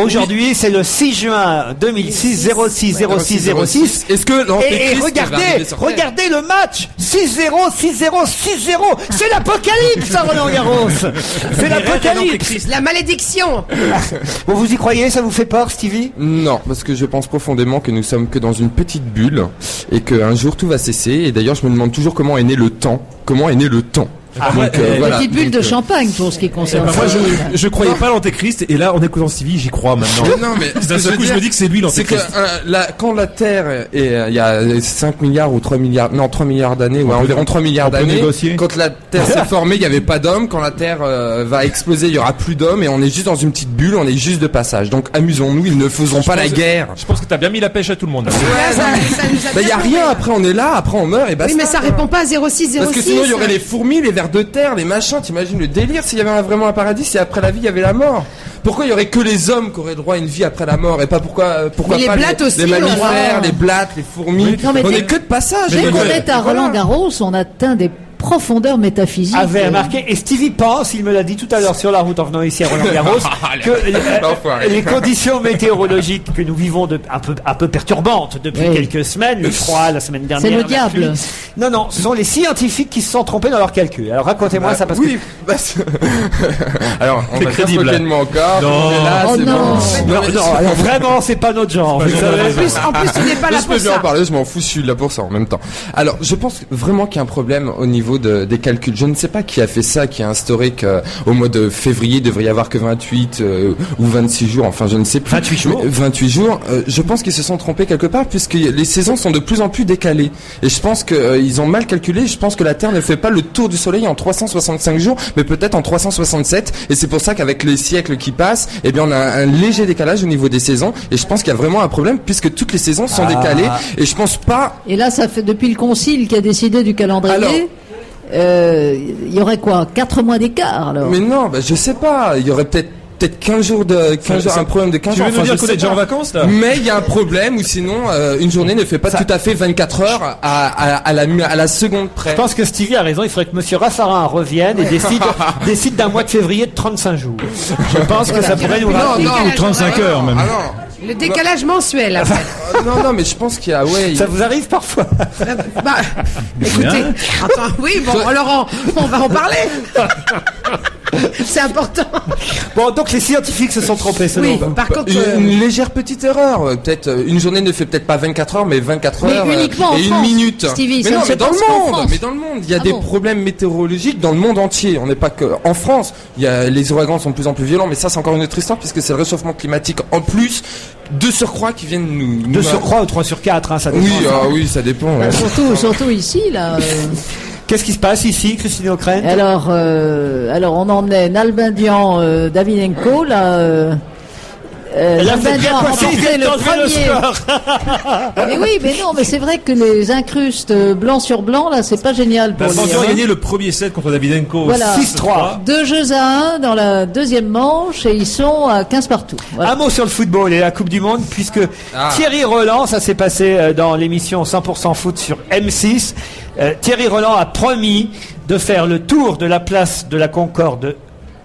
Aujourd'hui, c'est le 6 juin 2006, 06 06 06. Est-ce que Et l'antéchrist qui va arriver regardez, sur Terre- regardez le match 6-0, 6-0, 6-0. C'est l'apocalypse, ça, Roland Garros. C'est l'apocalypse. La malédiction. Bon, vous y croyez? Ça vous fait peur, Stevie? Non, parce que je pense profondément que nous sommes que dans une petite bulle et qu'un jour tout va cesser. Et d'ailleurs, je me demande toujours comment est né le temps. Comment est né le temps. Donc, voilà. Petite bulle Donc, de champagne pour ce qui concerne. Moi, je croyais pas l'antéchrist, et là, en écoutant Stevie, j'y crois maintenant. Non, mais D'un seul coup, je me dis que c'est lui c'est que l'antéchrist. quand la Terre est il y a 5 milliards ou 3 milliards, non 3 milliards d'années, ouais, environ 3 milliards on peut d'années, négocier. quand la Terre s'est formée, il n'y avait pas d'hommes. Quand la Terre va exploser, il y aura plus d'hommes et on est juste dans une petite bulle, on est juste de passage. Donc amusons-nous, ils ne faisons pas la guerre. Je pense que t'as bien mis la pêche à tout le monde. Là. Ça nous a Il y a bien rien, tombé. après on est là, après on meurt et basta. Oui, mais ça répond pas à 06 06. Parce que sinon il y aurait les fourmis, les vers de terre, les machins, t'imagines le délire s'il y avait vraiment un paradis, si après la vie il y avait la mort. Pourquoi il y aurait que les hommes qui auraient droit à une vie après la mort et pas pourquoi Mais les pas blattes aussi, les mammifères, voilà. les blattes, les fourmis. Non, mais On dès- est que de passage. Dès hein. qu'on est à Voilà. Roland Garros, on atteint des profondeurs métaphysiques. Avait remarqué, et Stevie pense, il me l'a dit tout à l'heure sur la route en venant ici à Roland Garros, que L'enfoiré. les conditions météorologiques que nous vivons un peu perturbantes depuis Oui. quelques semaines, le froid la semaine dernière. C'est le la diable. pluie. Non, ce sont les scientifiques qui se sont trompés dans leurs calculs. Alors racontez-moi ça parce oui, alors on C'est va crédible. se moquer de moi encore. Non. On est là, Oh c'est non. bon. que. Non, alors vraiment, c'est pas notre genre. vous savez. En plus, tu n'es pas là Je pour peux bien en ça. parler, je m'en fous, je suis là pour ça en même temps. Alors, je pense vraiment qu'il y a un problème au niveau des calculs. Je ne sais pas qui a fait ça, qui a instauré qu'au mois de février, il devrait y avoir que 28 ou 26 jours, enfin je ne sais plus. 28 jours. Mais 28 jours, je pense qu'ils se sont trompés quelque part puisque les saisons sont de plus en plus décalées. Et je pense qu'ils ont mal calculé, je pense que la Terre ne fait pas le tour du Soleil en 365 jours, mais peut-être en 367. Et c'est pour ça qu'avec les siècles qui passent, eh bien on a un léger décalage au niveau des saisons. Et je pense qu'il y a vraiment un problème puisque toutes les saisons sont décalées. Et je pense pas... Et là, ça fait depuis le Concile qui a décidé du calendrier. Alors- Il y aurait quoi 4 mois d'écart alors. Mais non, bah, je sais pas. Il y aurait peut-être 15 jours un problème de 15 Tu jours. veux nous Enfin, dire je qu'on sais est déjà pas. en vacances, là? Mais il y a un problème ou sinon une journée ne fait pas tout à fait 24 heures à la seconde près. Je pense que Stevie a raison, il faudrait que Monsieur Raffarin revienne et décide d'un mois de février de 35 jours. Je pense que ça pourrait nous rappeler. Ou 35 heures même. Ah non. Le décalage mensuel, après. Non, mais je pense qu'il y a, ouais. Ça vous arrive parfois? Bah, écoutez, attends, oui, bon, Laurent, on va en parler. C'est important. Bon, donc les scientifiques se sont trompés selon Oui, vous. par contre, Une légère petite erreur. Peut-être une journée ne fait peut-être pas 24 heures, mais 24 Mais heures uniquement en et une France, minute. Stevie, mais ça non, ne se mais dans le passe qu'en monde. France. Mais dans le monde, il y a Ah des bon problèmes météorologiques dans le monde entier. On n'est pas que en France. Il y a les ouragans sont de plus en plus violents, mais ça c'est encore une autre histoire puisque c'est le réchauffement climatique en plus de surcroît qui viennent nous. De surcroît ou 3 sur 4, hein, ça dépend. Oui, ça dépend. ouais. Surtout ici là. Qu'est-ce qui se passe ici, Christine O'Krent? Alors on en est Nalbandian Davydenko là. Nalbandian a remporté le premier. Mais oui, mais non, mais c'est vrai que les incrustes blanc sur blanc là, c'est pas génial pour lui. Nalbandian a hein. gagné le premier set contre Davydenko. Voilà. 6-3. 2 jeux à 1 dans la deuxième manche et ils sont à 15 partout. Voilà. Un mot sur le football et la Coupe du Monde, puisque Ah. Thierry Roland, ça s'est passé dans l'émission 100% foot sur M6, Thierry Roland a promis de faire le tour de la place de la Concorde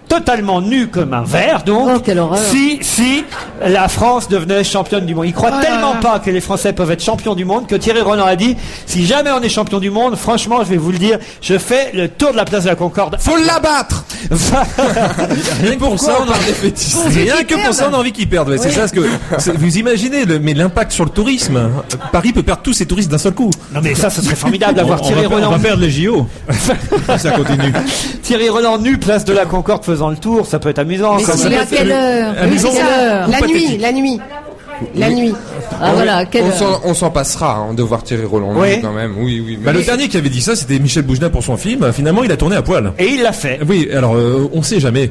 totalement nu comme un verre, donc, Oh, quelle horreur. si la France devenait championne du monde. Il croit tellement pas que les Français peuvent être champions du monde que Thierry Roland a dit, si jamais on est champion du monde, franchement, je vais vous le dire, je fais le tour de la place de la Concorde. Faut l'abattre. Rien que pour ça, on a Rien que pour ça, on a envie qu'ils perdent. Ouais, c'est ça, vous imaginez, mais l'impact sur le tourisme. Paris peut perdre tous ses touristes d'un seul coup. Non mais ça, ce serait formidable d'avoir Thierry On Roland. va perdre les JO. Ça continue. Thierry Roland nu, place de la Concorde faisant le tour, ça peut être amusant. Mais quand si, même. à quelle heure Amusant. Quelle heure la nuit. Ah voilà, à quelle heure On s'en passera hein, de voir Thierry Roland Oui. quand même. Oui. Bah, le dernier qui avait dit ça, c'était Michel Boujna pour son film. Finalement, il a tourné à poil. Et il l'a fait. Oui, alors on sait jamais.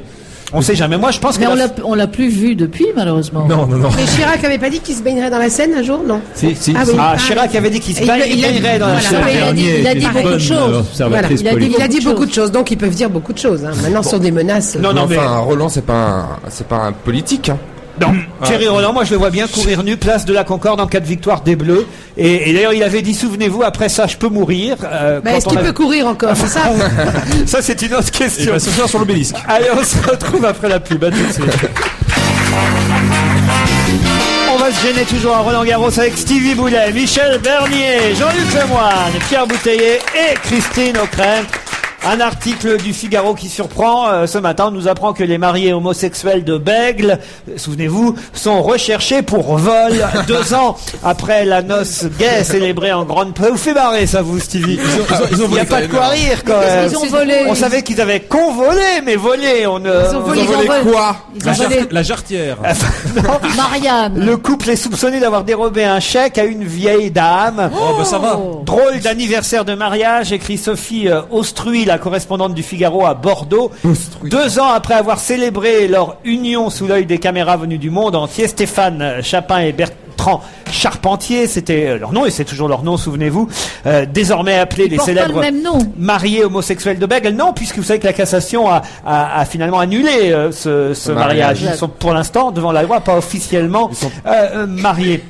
On sait jamais. Moi, je pense que Mais on l'a plus vu depuis, malheureusement. Non. Mais Chirac avait pas dit qu'il se baignerait dans la Seine un jour, non? Si. Ah oui. Chirac avait dit qu'il se Et il a- baignerait dans la voilà. Seine. Ouais, il a dit beaucoup de choses. Voilà. Observatrice Il a dit politique. Il a dit beaucoup de beaucoup de choses, donc ils peuvent dire beaucoup de choses. Hein. Maintenant, ce sont des menaces. Non, non, mais Enfin, Roland, c'est pas un politique. Hein. non. Thierry Roland, moi je le vois bien courir nu place de la Concorde en cas de victoire des Bleus. Et d'ailleurs, il avait dit, souvenez-vous, après ça, je peux mourir. Bah, est-ce qu'il peut courir encore? C'est ça? Ça, c'est une autre Et question. va se faire sur l'obélisque. Allez, on se retrouve après la pub. À tout de suite. On va se gêner toujours à Roland-Garros avec Stevie Boulet, Michel Bernier, Jean-Luc Lemoyne, Pierre Bouteiller et Christine O'Krent. Un article du Figaro qui surprend. Ce matin, on nous apprend que les mariés homosexuels de Bègle, souvenez-vous, sont recherchés pour vol 2 ans après la noce gay célébrée en grande pompe. Vous fait marrer ça, vous, Stevie. Ils ont Il n'y a pas de quoi rire quand même. Ils ont volé. On savait qu'ils avaient convolé, mais volé, on ne... Ils ont volé quoi? Ils ont volé La jarretière. Marianne. Le couple est soupçonné d'avoir dérobé un chèque à une vieille dame. Oh, bah ça va. Drôle d'anniversaire de mariage, écrit Sophie Austruy, la correspondante du Figaro à Bordeaux. 2 ans après avoir célébré leur union sous l'œil des caméras venues du monde entier, Stéphane Chapin et Bertrand Charpentier, c'était leur nom et c'est toujours leur nom, souvenez-vous, désormais appelés les portent pas célèbres le même nom. mariés homosexuels de Bègle. Non, puisque vous savez que la cassation a finalement annulé ce mariage. Ils sont pour l'instant devant la loi, pas officiellement mariés.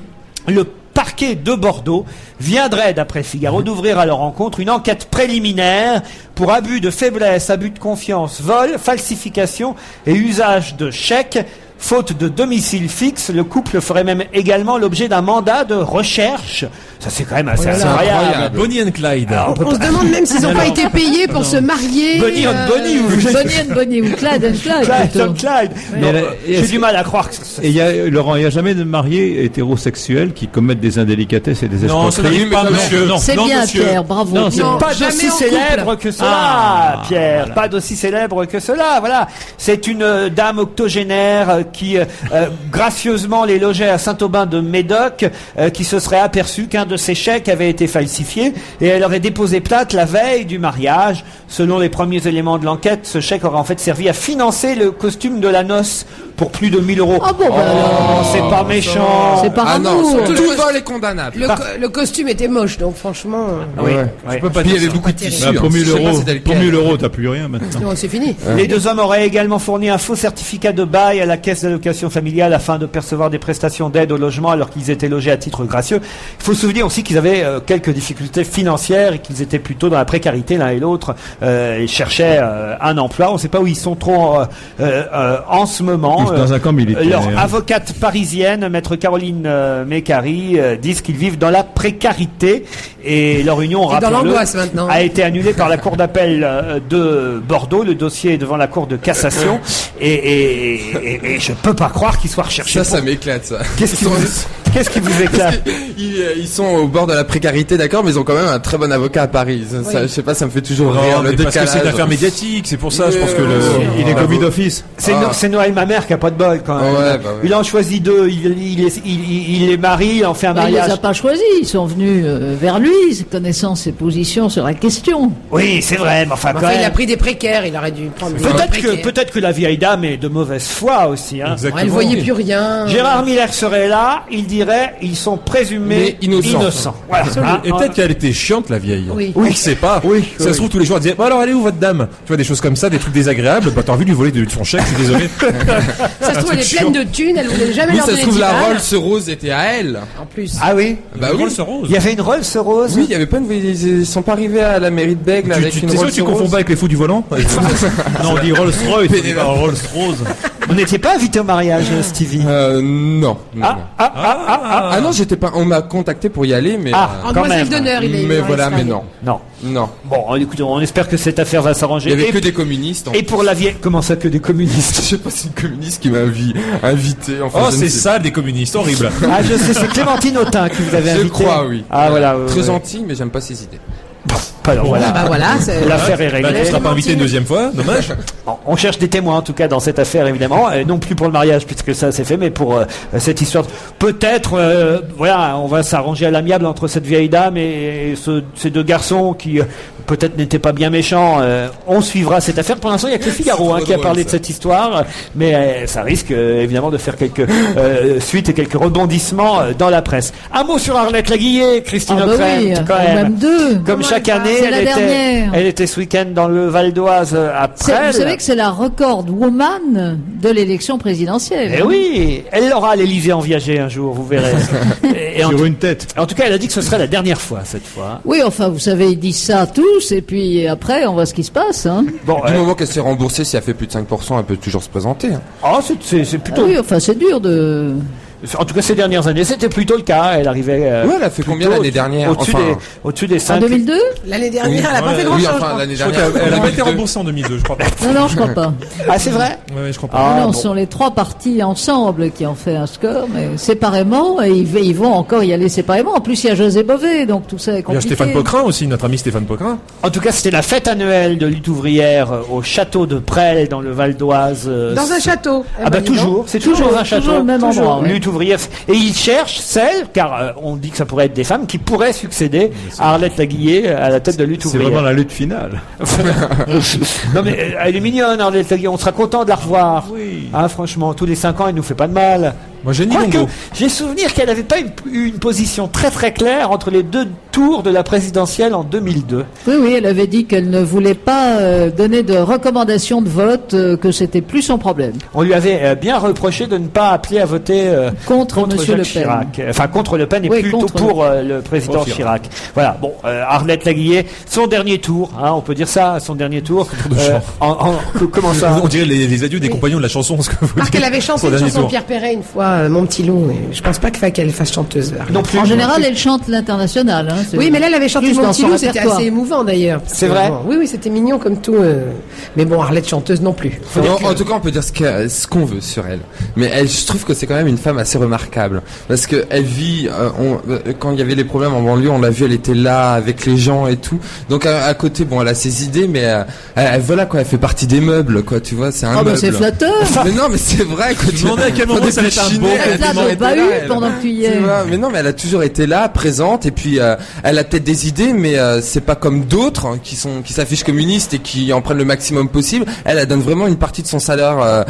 Le parquet de Bordeaux viendrait, d'après le Figaro, d'ouvrir à leur encontre une enquête préliminaire pour abus de faiblesse, abus de confiance, vol, falsification et usage de chèques. Faute de domicile fixe, le couple ferait même également l'objet d'un mandat de recherche. Ça, c'est quand même assez incroyable. Bonnie and Clyde. On se demande même s'ils n'ont pas été payés pour se marier. Bonnie and Bonnie ou Bonnie ou Clyde and Clyde. Clyde plutôt. and Clyde. Non, j'ai du mal à croire que Et Laurent, il n'y a jamais de mariés hétérosexuels qui commettent des indélicatesses et des Non, ça escroqueries. n'arrive pas, monsieur. Non, C'est non, bien, monsieur. Pierre, bravo. Non, c'est Non, pas jamais d'aussi en couple. célèbre que cela, Pierre. Pas d'aussi célèbre que cela. Voilà. C'est une dame octogénaire qui gracieusement les logeait à Saint-Aubin de Médoc, qui se serait aperçue qu'un de ses chèques avait été falsifié et elle aurait déposé plainte la veille du mariage. Selon les premiers éléments de l'enquête, ce chèque aurait en fait servi à financer le costume de la noce pour plus de 1 000 euros. Ah bon, bah alors. C'est pas méchant. C'est par Ah non, amour. tout Le- vol est condamnable. Le costume était moche, donc franchement. Oui, Ouais. oui. peux pas Puis il y dire avait beaucoup de terrible. tissus. Bah, pour hein. 1000 Je sais pas euros, c'était pour lequel. 1000 euros, t'as plus rien maintenant. Non, c'est fini. Les 2 hommes auraient également fourni un faux certificat de bail à la caisse d'allocation familiale afin de percevoir des prestations d'aide au logement alors qu'ils étaient logés à titre gracieux. Il faut se souvenir aussi qu'ils avaient quelques difficultés financières et qu'ils étaient plutôt dans la précarité l'un et l'autre. Ils cherchaient un emploi. On ne sait pas où ils sont trop en ce moment. Dans un camp militaire. Leur avocate parisienne, maître Caroline Mécari, disent qu'ils vivent dans la précarité et leur union, Et dans rappelons-le, l'angoisse maintenant. a été annulée par la cour d'appel de Bordeaux. Le dossier est devant la cour de cassation et je peux pas croire qu'ils soient recherchés. Ça m'éclate, ça. Qu'est-ce qui vous éclate? Ils sont au bord de la précarité, d'accord, mais ils ont quand même un très bon avocat à Paris. Ça, je sais pas, ça me fait toujours rire, le mais parce que décalage. c'est une affaire médiatique, c'est pour ça, je pense que Il est commis d'office. C'est Noël ma mère qui a pas de bol quand même. Ouais, bah ouais. Il en choisit 2, il les marie, il en fait un Il les mariage. a pas choisis, ils sont venus vers lui, connaissant ses positions sur la question. Oui, c'est vrai, mais enfin quand Enfin, il a même. pris des précaires, il aurait dû prendre des précaires. Peut-être que la vieille dame est de mauvaise foi aussi. Hein. Exactement. Elle voyait plus rien. Gérard Miller serait là, il dirait ils sont présumés Mais innocents. Voilà. Hein, Et peut-être qu'elle était chiante, la vieille. Oui. On ne sait pas. Oui, Ça se trouve, tous les jours, elle disait, bon, alors, elle est où, votre dame? Tu vois, des choses comme ça, des trucs désagréables. Bah, t'as envie de lui voler de son chèque, je suis désolé. Ça se trouve, elle est pleine de thunes, elle voulait jamais Oui, leur ça se donner trouve, 10 la balles. Rolls Rose était à elle. En plus. Ah oui. Bah oui. Rolls Rose. Il y avait une Rolls Rose. Oui, il y avait pas une, ils sont pas arrivés à la mairie de Bègle avec une T'es sûr Rolls que tu confonds Rose. pas avec les fous du volant? Non, on dit Rolls-Royce, on dit pas Rolls-Rose. Vous n'étiez pas invité au mariage, Stevie. Non. Ah, Non, j'étais pas. On m'a contacté pour y aller, mais. Ah. En Quand demoiselle même. d'honneur, il est. mais voilà, mais non. non. Non. Bon, écoutez, on espère que cette affaire va s'arranger. Il y avait Et- que des communistes. Et pour la vieille, comment ça que des communistes? Je sais pas si une communiste qui m'a invité. Enfin, Oh, je ne c'est sais ça, des communistes, horrible. Ah, je sais, c'est Clémentine Autain qui vous avait Je invité. crois, oui. Ah voilà. Très ouais. gentil, mais j'aime pas ses idées. Alors voilà, l'affaire est Bah, tu réglée. ne seras pas invité une deuxième fois, dommage. On cherche des témoins en tout cas dans cette affaire évidemment, non plus pour le mariage puisque ça c'est fait, mais pour cette histoire. Peut-être, voilà, on va s'arranger à l'amiable entre cette vieille dame et ces deux garçons qui peut-être n'étaient pas bien méchants. On suivra cette affaire. Pour l'instant, il y a que le Figaro qui a parlé de cette histoire, mais ça risque évidemment de faire quelques suites et quelques rebondissements dans la presse. Un mot sur Arlette Laguillet, Christine O'Krent, quand même. deux. Comme chaque année, C'est la dernière. elle était ce week-end dans le Val d'Oise à Presles. Vous savez que c'est la record woman de l'élection présidentielle. Eh oui, elle l'aura à l'Élysée en viager un jour, vous verrez. Sur une tête. En tout cas, elle a dit que ce serait la dernière fois cette fois. Oui, enfin, vous savez, ils disent ça tous, et puis après, on voit ce qui se passe. Hein. Bon, Du moment qu'elle s'est remboursée, si elle fait plus de 5%, elle peut toujours se présenter. c'est Ah plutôt. oui, enfin, c'est dur de... En tout cas, ces dernières années, c'était plutôt le cas. Elle arrivait. Ouais, elle a fait combien l'année dernière? Au-dessus des 5. En 2002 L'année dernière, elle a pas fait Oui, grand-chose. enfin, l'année Je crois dernière. qu'elle a pas été remboursée en 2002, je crois pas. Non, je crois pas. Ah, c'est vrai. Ouais, je crois pas. Ah, non, bon. ce sont les trois partis ensemble qui ont fait un score, mais séparément, et ils vont encore y aller séparément. En plus, il y a José Bové, donc tout ça est Il y a compliqué. Stéphane Poquelin aussi, notre ami Stéphane Poquelin. En tout cas, c'était la fête annuelle de lutte ouvrière au château de Presles, dans le Val d'Oise. Dans un château. Ah bah toujours, c'est toujours dans un château. toujours le même endroit, ouais. Lutte ouvrière. Et ils cherchent celle, car on dit que ça pourrait être des femmes, qui pourraient succéder à Arlette Laguillet à la tête de lutte C'est ouvrière. vraiment la lutte finale. Non mais elle est mignonne, Arlette Laguillet, on sera content de la revoir. Oui. Ah, franchement, tous les 5 ans, elle nous fait pas de mal. Moi, j'ai ni Quoique, Longo. j'ai souvenir qu'elle n'avait pas eu une position très très claire entre les deux tours de la présidentielle en 2002. Oui, elle avait dit qu'elle ne voulait pas donner de recommandations de vote, que c'était plus son problème. On lui avait bien reproché de ne pas appeler à voter Contre Monsieur Jacques Le Pen. Chirac. Enfin, contre Le Pen et Oui, plutôt contre pour le président Chirac. Chirac. Voilà, bon, Arlette Laguillet, son dernier tour, hein, on peut dire ça, son dernier tour. de chant. Comment ça On dirait les adieux des compagnons de la chanson, ce que vous Parce dites. qu'elle avait chanté Son une dernier chanson de tour. Pierre Perret une fois, Mon petit loup. Et je pense pas qu'il fallait qu'elle fasse chanteuse. Arlette. Non plus. En général, elle chante l'international. Hein, Oui, mais là, elle avait chanté juste Mon dans petit son loup, c'était répertoire. assez émouvant d'ailleurs. parce C'est que, vrai bon, oui, c'était mignon comme tout. Mais bon, Arlette chanteuse non plus. En tout cas, on peut dire ce qu'on veut sur elle. Mais je trouve que c'est quand même une femme assez remarquable. Parce que elle vit, quand il y avait les problèmes en banlieue, on l'a vu, elle était là avec les gens et tout. Donc à côté, bon, elle a ses idées, mais voilà quoi, elle fait partie des meubles, quoi. Tu vois, c'est un Ah bah meuble. c'est flatteur. Mais non, mais c'est vrai. Quand Je me demandais à quel moment ça allait être un beau Elle l'a toujours été pas là, eu elle. pendant que tu y Tu es. vois, mais non, mais elle a toujours été là, présente, et puis elle a peut-être des idées, mais c'est pas comme d'autres hein, qui s'affichent communistes et qui en prennent le maximum possible. Elle donne vraiment une partie de son salaire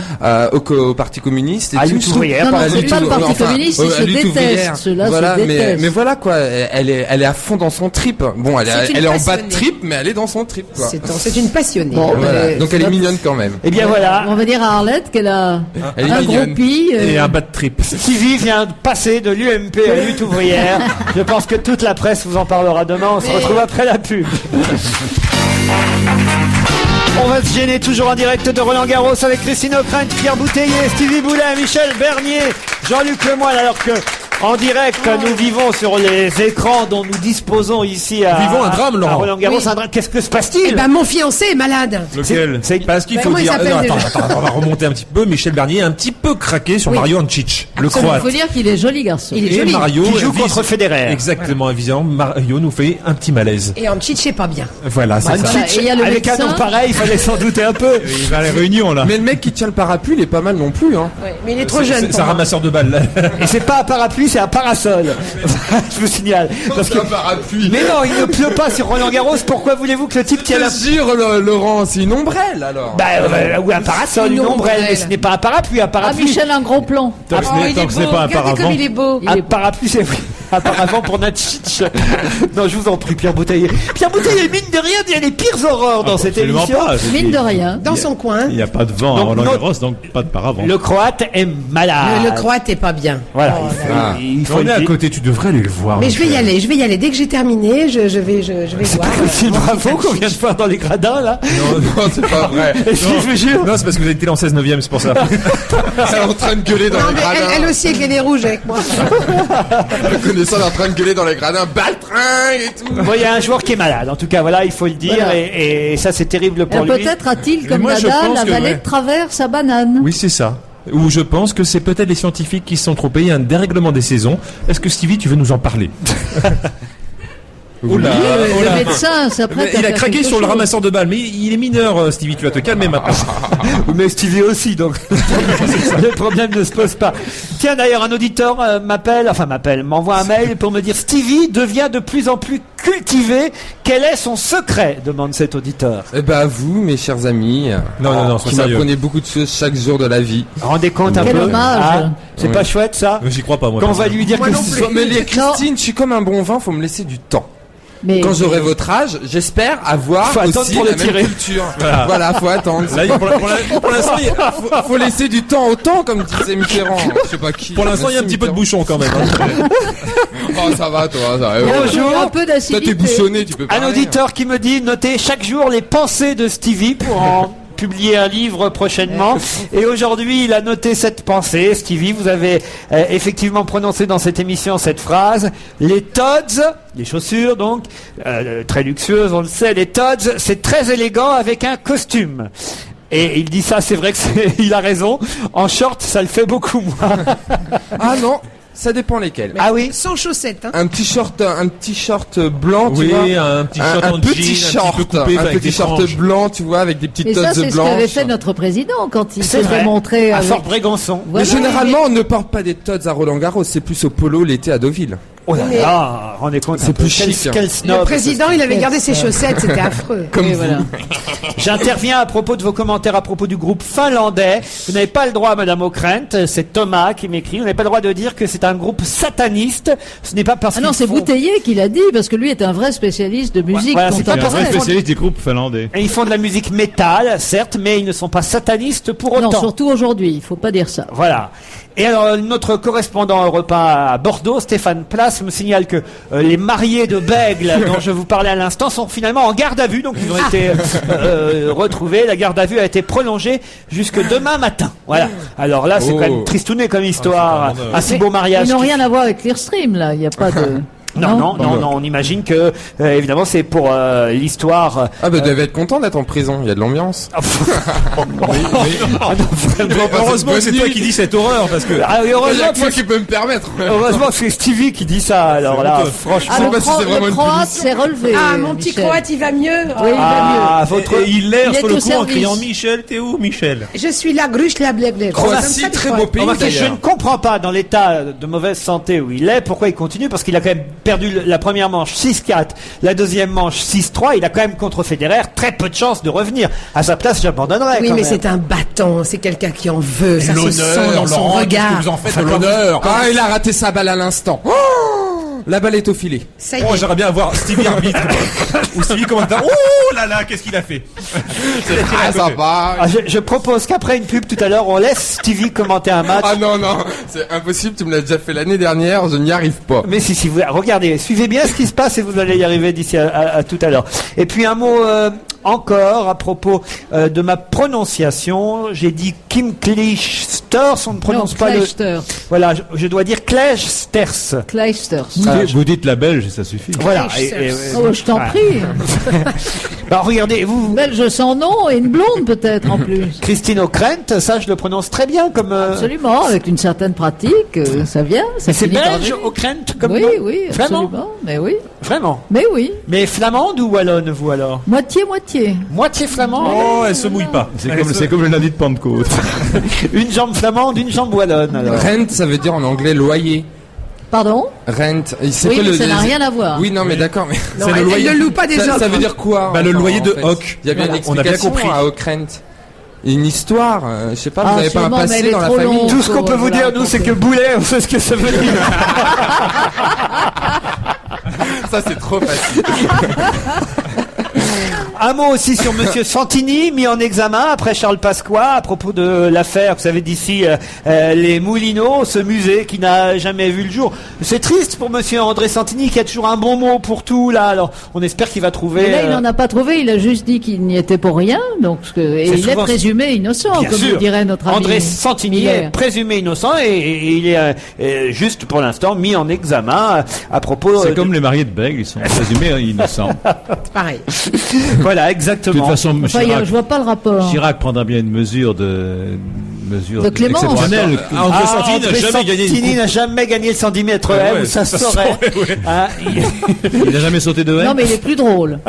au Parti communiste. Et À tout. lutte Je trouve- ouvrière, Non, non, à c'est lutte pas le ouvrière, Parti communiste, ils à se lutte détestent. ouvrière. Ceux-là Voilà, se détestent. mais voilà quoi, elle est à fond dans son trip. Bon, elle C'est une est en bas de passionnée. trip, mais elle est dans son trip. Quoi. C'est une passionnée. Bon, Voilà. mais Donc elle est mignonne quand même. Eh bien voilà, On va dire à Arlette qu'elle a Elle est un mignonne. groupie. Et un bad trip. Stevie vient de passer de l'UMP à lutte ouvrière. Je pense que toute la presse vous en parlera demain. On se retrouve après la pub. On va se gêner toujours en direct de Roland Garros avec Christine O'Krent, Pierre Bouteiller, Stevie Boulet, Michel Bernier, Jean-Luc Lemoyne, alors que en direct nous vivons sur les écrans dont nous disposons ici à, Nous vivons un drame, Laurent. à Roland Garros. Oui. Un drame. Qu'est-ce que se Eh passe-t-il? ben, mon fiancé est malade. Lequel c'est- Parce qu'il Bah, faut comment il dire. s'appelle Non, déjà attends, on va remonter un petit peu. Michel Bernier a un petit peu craqué sur Oui. Mario Andcic, le Il croate. faut dire qu'il est joli garçon. Il est Et joli. Mario Qui joue vise- contre Federer. Exactement, évidemment. Mario nous fait un petit malaise. Et Andcic, c'est pas bien. Voilà, c'est ça. Et il y a le Avec un médecin. nom pareil, il fallait s'en douter un peu. Il va à la réunion là. Mais le mec qui tient le parapluie, il est pas mal non plus. Hein. Mais il est trop jeune. C'est un ramasseur de balles. Et c'est pas un parapluie, c'est un parasol. Je vous signale. Parce que... parapluie. Mais non, il ne pleut pas sur Roland Garros. Pourquoi voulez-vous que le type tienne un... Bien sûr, Laurent, c'est une ombrelle alors. Ou un parasol, une ombrelle, mais ce n'est pas un parapluie. Un Ah, parapluie, Michel, un gros plan. Tant que ce n'est- tant que ce n'est pas un Regardez paravent. comme il est beau. un parapluie, c'est apparemment pour Natchitch. Non, je vous en prie, Pierre Bouteiller. Pierre Bouteiller, mine de rien, il y a les pires horreurs dans cette Absolument émission. pas. Mine de rien. Dans son coin. Il n'y a pas de vent à Donc, Roland non- Garros, donc pas de paravent. Le Croate est malade. Le Croate est pas bien. Voilà, Oh, il faut On est le à dire. côté, tu devrais aller le voir. Mais je vais y aller. Dès que j'ai terminé, je vais voir. C'est bravo qu'on vient de faire dans les gradins, là. Non, c'est pas vrai. Et si, je vous jure. Non, c'est parce que vous avez été en 16/9, c'est pour ça. Elle est en train de gueuler dans Non, les mais gradins. elle aussi est gainé rouge avec moi. Le connaissant, elle est en train de gueuler dans les gradins. Baltringue et tout. Bon, il y a un joueur qui est malade. En tout cas, voilà, il faut le dire. Voilà. Et ça, c'est terrible pour lui. Peut-être a-t-il, comme moi, je Nadal, pense que, avalé ouais. de travers sa banane. Oui, c'est ça. Ou je pense que c'est peut-être les scientifiques qui se sont trompés. Il y a un dérèglement des saisons. Est-ce que Stevie, tu veux nous en parler? Oh là, oh là. Le médecin s'apprête à Il a faire craqué quelque sur le chose. ramasseur de balles, mais il est mineur, Stevie, tu vas te calmer maintenant. Mais Stevie aussi, donc le problème ne se pose pas. Tiens, d'ailleurs, un auditeur m'envoie un mail pour me dire Stevie devient de plus en plus cultivé. Quel est son secret demande cet auditeur. Eh ben, vous, mes chers amis, Non, qui sois sérieux. m'apprenez beaucoup de choses chaque jour de la vie. Rendez compte un Quel peu. hommage. C'est Oui. pas chouette, ça? J'y crois pas, moi. Quand on va lui dire que Mais les Christine, je suis comme un bon vin, faut me laisser du temps. Mais Quand j'aurai votre âge, j'espère avoir Faut attendre aussi pour la le même tirer. culture. Voilà, faut attendre. Là, pour l'instant, Faut laisser du temps au temps, comme disait Mitterrand. Je sais pas qui. pour l'instant, il y a un petit peu de bouchon quand même. Hein. Oh, ça va, toi, ça va. Bonjour. un peu Toi, d'acidité. t'es bouchonné, tu peux Un parler. auditeur qui me dit notez chaque jour les pensées de Stevie pour en publier un livre prochainement. Et aujourd'hui, il a noté cette pensée. Stevie, vous avez effectivement prononcé dans cette émission cette phrase. Les Todds, les chaussures donc, très luxueuses, on le sait, les Todds, c'est très élégant avec un costume. Et il dit ça, c'est vrai que il a raison. En short, ça le fait beaucoup moins. Ah non, ça dépend lesquels. Ah oui? Sans chaussettes, hein. Un petit short blanc, tu Oui, vois. un petit short en petit jean, un short, petit peu coupé un avec petit des short franges. blanc, tu vois, avec des petites Et ça, todes c'est ce blanches. qu'avait fait notre président quand il C'est s'est vrai. montré À avec... Fort Brégançon. Mais Voilà. généralement, on ne porte pas des tods à Roland-Garros, c'est plus au polo l'été à Deauville. Oh là là, rendez compte. C'est un peu. plus Quel- chic. Quel snob. Le président, il avait gardé ses chaussettes, c'était affreux. Comme Oui, vous. voilà. J'interviens à propos de vos commentaires à propos du groupe finlandais. Vous n'avez pas le droit, Madame O'Krent, c'est Thomas qui m'écrit, vous n'avez pas le droit de dire que c'est un groupe sataniste. Ce n'est pas parce Ah non, qu'ils c'est font- Bouteiller qui l'a dit, parce que lui est un vrai spécialiste de musique voilà, c'est pas C'est un vrai contemporaine. spécialiste des groupes finlandais. Et ils font de la musique métal, certes, mais ils ne sont pas satanistes pour Non, autant. surtout aujourd'hui, il faut pas dire ça. Voilà. Et alors, notre correspondant européen à Bordeaux, Stéphane Place, me signale que les mariés de Bègle, dont je vous parlais à l'instant, sont finalement en garde à vue. Donc, ils ont été retrouvés. La garde à vue a été prolongée jusque demain matin. Voilà. Alors là, c'est Oh. quand même tristouné comme histoire. c'est pas Un si beau mariage. Ils n'ont qui- rien à voir avec Clearstream, là. Il n'y a pas de... Non, on imagine que, évidemment, c'est pour l'histoire. Ah bah, devait être content d'être en prison, il y a de l'ambiance. Heureusement que c'est toi qui dis cette horreur, parce que... Ah, oui, Il y heureusement a que moi que qui peux me permettre. heureusement que c'est Stevie qui dit ça. Alors là, honteux. franchement. Ah, sais le, pas si c'est vraiment le une Croate punition. s'est relevé. Ah, mon petit Michel. Croate, il va mieux. Oui, il va mieux. votre... Et il l'air Il sur est le au coup en service. criant Michel, t'es où Michel? Je suis la gruche, la blé. Croatie, très beau pays Remarquez, je ne d'ailleurs. comprends pas dans l'état de mauvaise santé où il est, pourquoi il continue, parce qu'il a quand même perdu la première manche 6-4, la deuxième manche 6-3, il a quand même contre Federer très peu de chances de revenir. À sa place, j'abandonnerais. Oui, quand mais même. c'est un battant, c'est quelqu'un qui en veut, ça se sent dans son regard. vous en faites de l'honneur? Ah, il a raté sa balle à l'instant. Oh, la balle est au filet. Ça y Oh, est. j'aimerais bien voir Stevie arbitre. Ou Stevie commentateur. Oh là là, qu'est-ce qu'il a fait? Ah, ça va. Ah, je propose qu'après une pub tout à l'heure, on laisse Stevie commenter un match. Ah non, non, c'est impossible, tu me l'as déjà fait l'année dernière, je n'y arrive pas. Mais si, vous regardez, suivez bien ce qui se passe et vous allez y arriver d'ici à tout à l'heure. Et puis un mot encore à propos de ma prononciation. J'ai dit Kim Clijsters, on ne prononce Non, pas le... Kleisters. Voilà, je dois dire Clijsters. Kleisters. Vous dites la belge, ça suffit. Voilà. Oh, je t'en prie. Bah, regardez, vous, Belge sans nom et une blonde peut-être en plus. Christine O'Krent, ça je le prononce très bien comme... Absolument, avec une certaine pratique, ça vient. Ça Mais c'est finit par belge, venir. O'Krent, comme Oui, nom oui, Vraiment absolument. Mais oui, Vraiment. mais oui. Mais flamande ou wallonne, vous alors Moitié. Moitié flamande Oh, elle se mouille pas. C'est comme le lundi de Pentecôte. Une jambe flamande, une jambe wallonne alors. Rent, ça veut dire en anglais loyer. Pardon? Rent. Et c'est Oui, quoi mais le- ça n'a rien à voir. Oui, non, mais d'accord, mais. Non, elle ne loue pas des Ça, autres. ça veut dire quoi? Bah, le enfin, loyer en de fait Hoc. Il y a bien Voilà, une on a bien explication compris. à Ockrent. Une histoire, je sais pas, vous Ah, n'avez pas un sûrement, mais elle passé est dans la trop famille. longue. Tout ce qu'on peut vous dire, nous, c'est que boulet, on sait ce que ça veut dire. Ça, c'est trop facile. Un mot aussi sur Monsieur Santini, mis en examen après Charles Pasqua, à propos de l'affaire, vous savez, d'ici les Moulineaux, ce musée qui n'a jamais vu le jour. C'est triste pour Monsieur André Santini, qui a toujours un bon mot pour tout, là. Alors, on espère qu'il va trouver... Mais là, il n'en a pas trouvé, il a juste dit qu'il n'y était pour rien, donc, et C'est il est souvent- présumé innocent, Bien comme sûr. le dirait notre ami. André Santini est Miller. présumé innocent et il est juste pour l'instant mis en examen à propos... C'est comme les mariés de Bègle, ils sont présumés innocents. C'est pareil. Voilà, De toute exactement. façon, Enfin, je vois pas le rapport. Chirac prendra bien une mesure mesure De clémence. exceptionnelle. André Santini n'a André jamais gagné une Santini coupe. n'a jamais gagné le 110 mètres haies, où ça se saurait. Hein, Il n'a jamais sauté de haie. Non, mais il est plus drôle.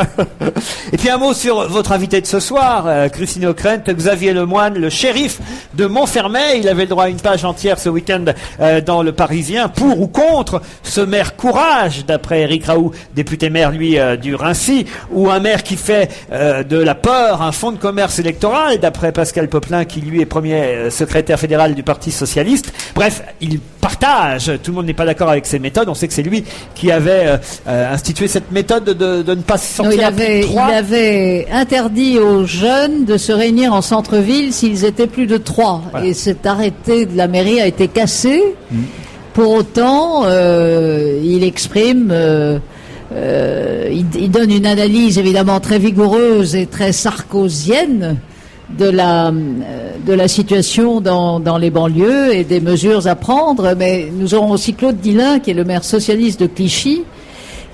Et puis un mot sur votre invité de ce soir, Christine O'Krent, Xavier Lemoine, le shérif de Montfermeil. Il avait le droit à une page entière ce week-end dans Le Parisien, pour ou contre ce maire courage, d'après Éric Raoult, député maire, lui, du Rincy, ou un maire qui fait de la peur un fonds de commerce électoral, d'après Pascal Popelin, qui lui est premier secrétaire fédéral du Parti Socialiste. Bref, il partage, tout le monde n'est pas d'accord avec ses méthodes. On sait que c'est lui qui avait institué cette méthode de ne pas se Non, sortir il à plus de avait, trois. il avait interdit aux jeunes de se réunir en centre-ville s'ils étaient plus de 3. Voilà. Et cet arrêté de la mairie a été cassé. Pour autant, il exprime, il donne une analyse évidemment très vigoureuse et très sarkozienne de la situation dans les banlieues et des mesures à prendre. Mais nous aurons aussi Claude Dillin, qui est le maire socialiste de Clichy.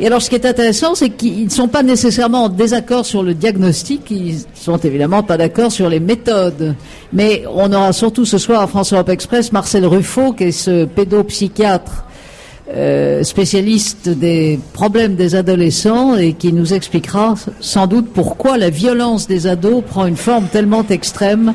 Et alors, ce qui est intéressant, c'est qu'ils ne sont pas nécessairement en désaccord sur le diagnostic, ils sont évidemment pas d'accord sur les méthodes. Mais on aura surtout ce soir à France Europe Express Marcel Ruffo, qui est ce pédopsychiatre spécialiste des problèmes des adolescents et qui nous expliquera sans doute pourquoi la violence des ados prend une forme tellement extrême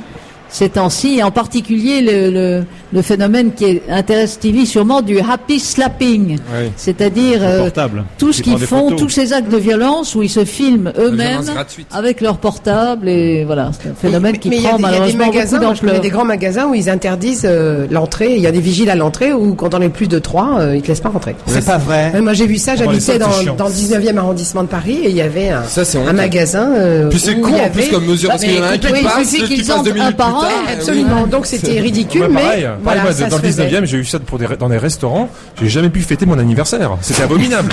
ces temps-ci, et en particulier le phénomène qui intéresse Stevie sûrement du happy slapping, Oui. c'est-à-dire Portable. tout ce Qui qu'ils prend des font, photos. tous ces actes de violence où ils se filment eux-mêmes violence gratuite. avec leur portable, et voilà, c'est un phénomène qui Mais prend il y a des malheureusement magasins, beaucoup moi, je connais d'ampleur. des grands magasins où ils interdisent l'entrée. Il y a des vigiles à l'entrée où quand on est plus de 3, ils te laissent pas rentrer. C'est pas vrai. Moi j'ai vu ça, Pendant les j'habitais soldes, c'est chiant. dans le 19e arrondissement de Paris et il y avait Ça, c'est un honteux. magasin Puis c'est où con il y en plus avait- comme mesure, parce Bah, qu'il y en a un qui mais il passe, suffit l'autre qui qu'ils passe 2 entrent minutes un par plus un, tard. Absolument, donc c'était ridicule, Ouais, mais pareil, voilà, moi, ça dans se le faisait. 19e, j'ai eu ça dans des restaurants. J'ai jamais pu fêter mon anniversaire. C'était abominable.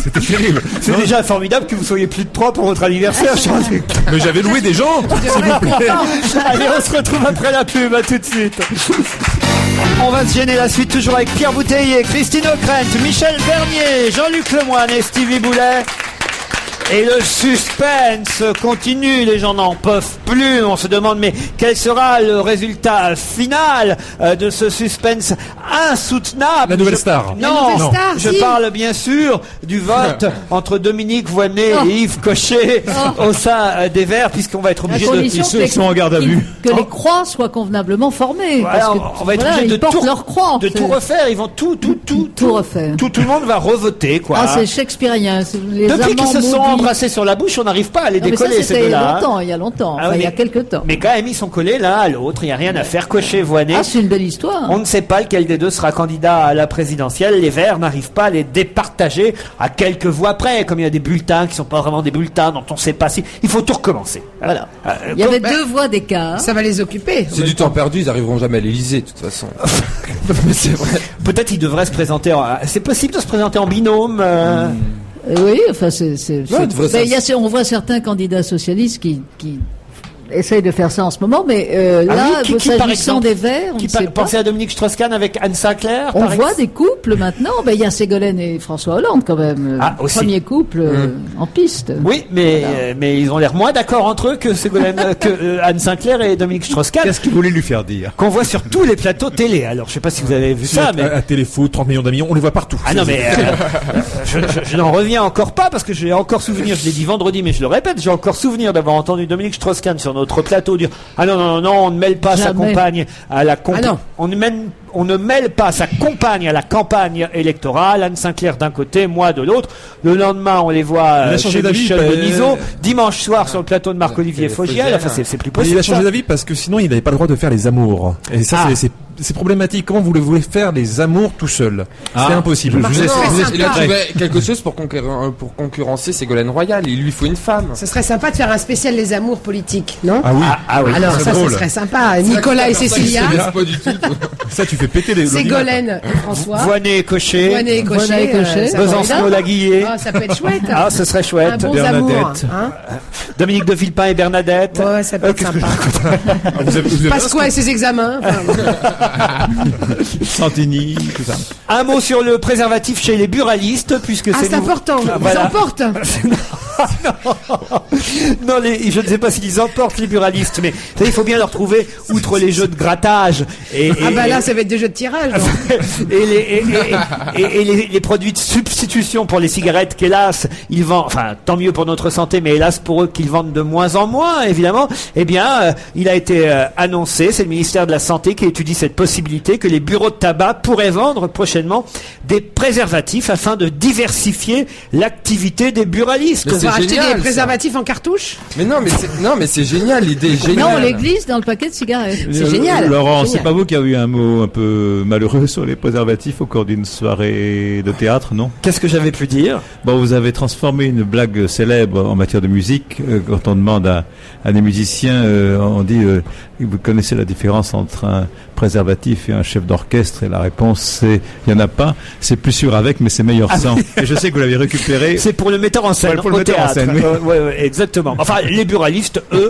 C'était terrible. C'est déjà formidable que vous soyez plus de 3 pour votre anniversaire, Jean-Luc. Mais j'avais loué des gens, s'il vous plaît. Allez, on se retrouve après la pub, à tout de suite. On va se gêner la suite, toujours avec Pierre Bouteiller, Christine O'Krent, Michel Bernier, Jean-Luc Lemoine et Stevie Boulet. Et le suspense continue, les gens n'en peuvent plus. On se demande, mais quel sera le résultat final de ce suspense insoutenable? La nouvelle star. Non, nouvelle star, je si. parle bien sûr du vote entre Dominique Voynet et Yves Cochet au sein des Verts, puisqu'on va être À obligé de... condition ils sont en garde à vue. que les croix soient convenablement formées. Voilà, parce que, on va être voilà, obligé de ils portent tout, leur croix. de tout refaire. Ils vont tout refaire. Tout le monde va revoter, quoi. Ah, c'est shakespearien. Les Depuis qu'ils amants se sont maudits. embrassés sur la bouche, on n'arrive pas à les Non, mais ça, décoller, ces c'était deux-là. hein. longtemps, il y a longtemps, Ah enfin, oui, il y a mais- quelque temps. Mais quand même, ils sont collés l'un à l'autre. Il n'y a rien à faire. Cochet, Voynet. Ah, c'est une belle histoire. On ne sait pas lequel des deux sera candidat à la présidentielle. Les Verts n'arrivent pas à les départager à quelques voix près. Comme il y a des bulletins qui sont pas vraiment des bulletins, dont on ne sait pas si. Il faut tout recommencer. Voilà. Il y avait bah, 2 voix d'écart. Ça va les occuper. C'est du temps perdu, ils arriveront jamais à l'Elysée, de toute façon. Mais c'est vrai. Peut-être ils devraient se présenter. C'est possible de se présenter en binôme. Oui, enfin, c'est. Ouais, de vrai, ça- Ben, on voit certains candidats socialistes qui essayent de faire ça en ce moment, mais Ah là, oui, qui, par s'agissant exemple, des Verts, on Qui ne sait pas. pensez à Dominique Strauss-Kahn avec Anne Sinclair On par voit exemple des couples maintenant. Ben, il y a Ségolène et François Hollande quand même. Ah, aussi. Premier couple en piste. Oui, mais ils ont l'air moins d'accord entre eux que Ségolène, que Anne Sinclair et Dominique Strauss-Kahn, Qu'est-ce qu'il voulait lui faire dire? qu'on voit sur tous les plateaux télé. Alors, je sais pas si vous avez vu ça, mais À Téléfoot, 30 millions d'amis, on les voit partout. ah non, mais je n'en reviens encore pas parce que j'ai encore souvenir. Je l'ai dit vendredi, mais je le répète, j'ai encore souvenir d'avoir entendu Dominique Strauss-Kahn sur notre plateau dire ah non, on ne mêle pas sa Jamais. compagne à la Ah non. on ne mêle pas sa compagne à la campagne électorale. Anne Sinclair d'un côté, moi de l'autre. Le lendemain, on les voit Il a chez changé d'avis, Michel bah, Denisot. Dimanche soir sur le plateau de Marc-Olivier Fogiel, Fogiel. Enfin, c'est plus Il possible. a changé ça. d'avis parce que sinon il n'avait pas le droit de faire les amours. Et ça, Ah. c'est problématique. Comment vous voulez faire les amours tout seul? C'est impossible. Bah, Je vous non, explique. c'est Il a sympa. trouvé quelque chose pour concurrencer Ségolène Royal. Il lui faut une femme. Ce serait sympa de faire un spécial les amours politiques, non? Ah oui. Ah oui. Alors c'est ça, drôle. ce serait sympa. Nicolas et Cécilia, Pas du tout. Ça, tu fais péter les. Ségolène et François, Voynet et Cochet. Voynet et Cochet, Voynet et Cochet. c'est Besancenot formidable. Laguillet. Ah, ça peut être chouette. Ah, ce serait Un chouette. bon Bernadette. amour, hein. Dominique de Villepin et Bernadette. Ouais, ça peut être qu'est-ce que sympa. Vous avez Pasqua et ses examens. Enfin, Santini, tout ça. Un mot sur le préservatif chez les buralistes, puisque ah, c'est c'est nouveau. important. Ah, Ils voilà. en portent. Non, je ne sais pas s'ils emportent les buralistes, mais vous savez, il faut bien leur trouver, outre les jeux de grattage Là, ça va être des jeux de tirage. et les produits de substitution pour les cigarettes qu'hélas ils vendent, enfin tant mieux pour notre santé, mais hélas pour eux qu'ils vendent de moins en moins évidemment. Eh bien, il a été annoncé, c'est le ministère de la Santé qui étudie cette possibilité que les bureaux de tabac pourraient vendre prochainement des préservatifs afin de diversifier l'activité des buralistes. Mais On va acheter génial, des ça. préservatifs en cartouche. Mais mais c'est génial, l'idée est géniale. Non, on les glisse dans le paquet de cigarettes. C'est génial. Laurent, Génial. c'est pas vous qui avez eu un mot un peu malheureux sur les préservatifs au cours d'une soirée de théâtre, non? Qu'est-ce que j'avais pu dire? Bon, vous avez transformé une blague célèbre en matière de musique. Quand on demande à des musiciens, on dit vous connaissez la différence entre un préservatif et un chef d'orchestre? Et la réponse c'est il y en a pas. C'est plus sûr avec, mais c'est meilleur sans. Et je sais que vous l'avez récupéré. C'est pour le metteur en scène, Ouais, pour le au metteur en théâtre. scène, oui. Ouais, exactement. Enfin, les buralistes, eux,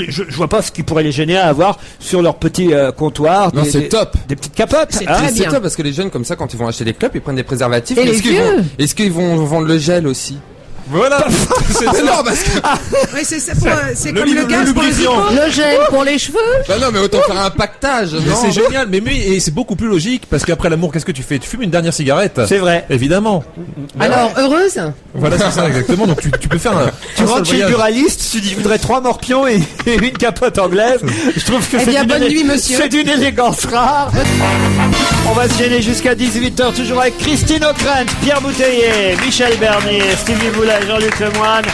je vois pas ce qui pourrait les gêner à avoir sur leur petit comptoir. Non, c'est top. Des petites capotes. C'est hein. très C'est bien. top parce que les jeunes comme ça, quand ils vont acheter des clopes, ils prennent des préservatifs. Et Mais les est-ce qu'ils vont vendre le gel aussi? Voilà. Non, parce que Ouais, c'est comme le gaz pour les lubrifiant. épaules. Le gel pour les cheveux. non, mais autant faire un pactage. Mais non. c'est génial, mais et c'est beaucoup plus logique parce qu'après l'amour, qu'est-ce que tu fais? Tu fumes une dernière cigarette. C'est vrai. Évidemment. Alors, heureuse. Voilà, c'est ça exactement. Donc tu peux faire un. Tu un rentres seul chez le voyage. buraliste, tu dis je voudrais 3 morpions et une capote anglaise. Je trouve que Eh c'est bien, d'une bonne nuit, monsieur. c'est d'une élégance rare. On va se gêner jusqu'à 18h, toujours avec Christine O'Krent, Pierre Bouteiller, Michel Bernier, Stevie Boulet, Jean-Luc Lemoyne.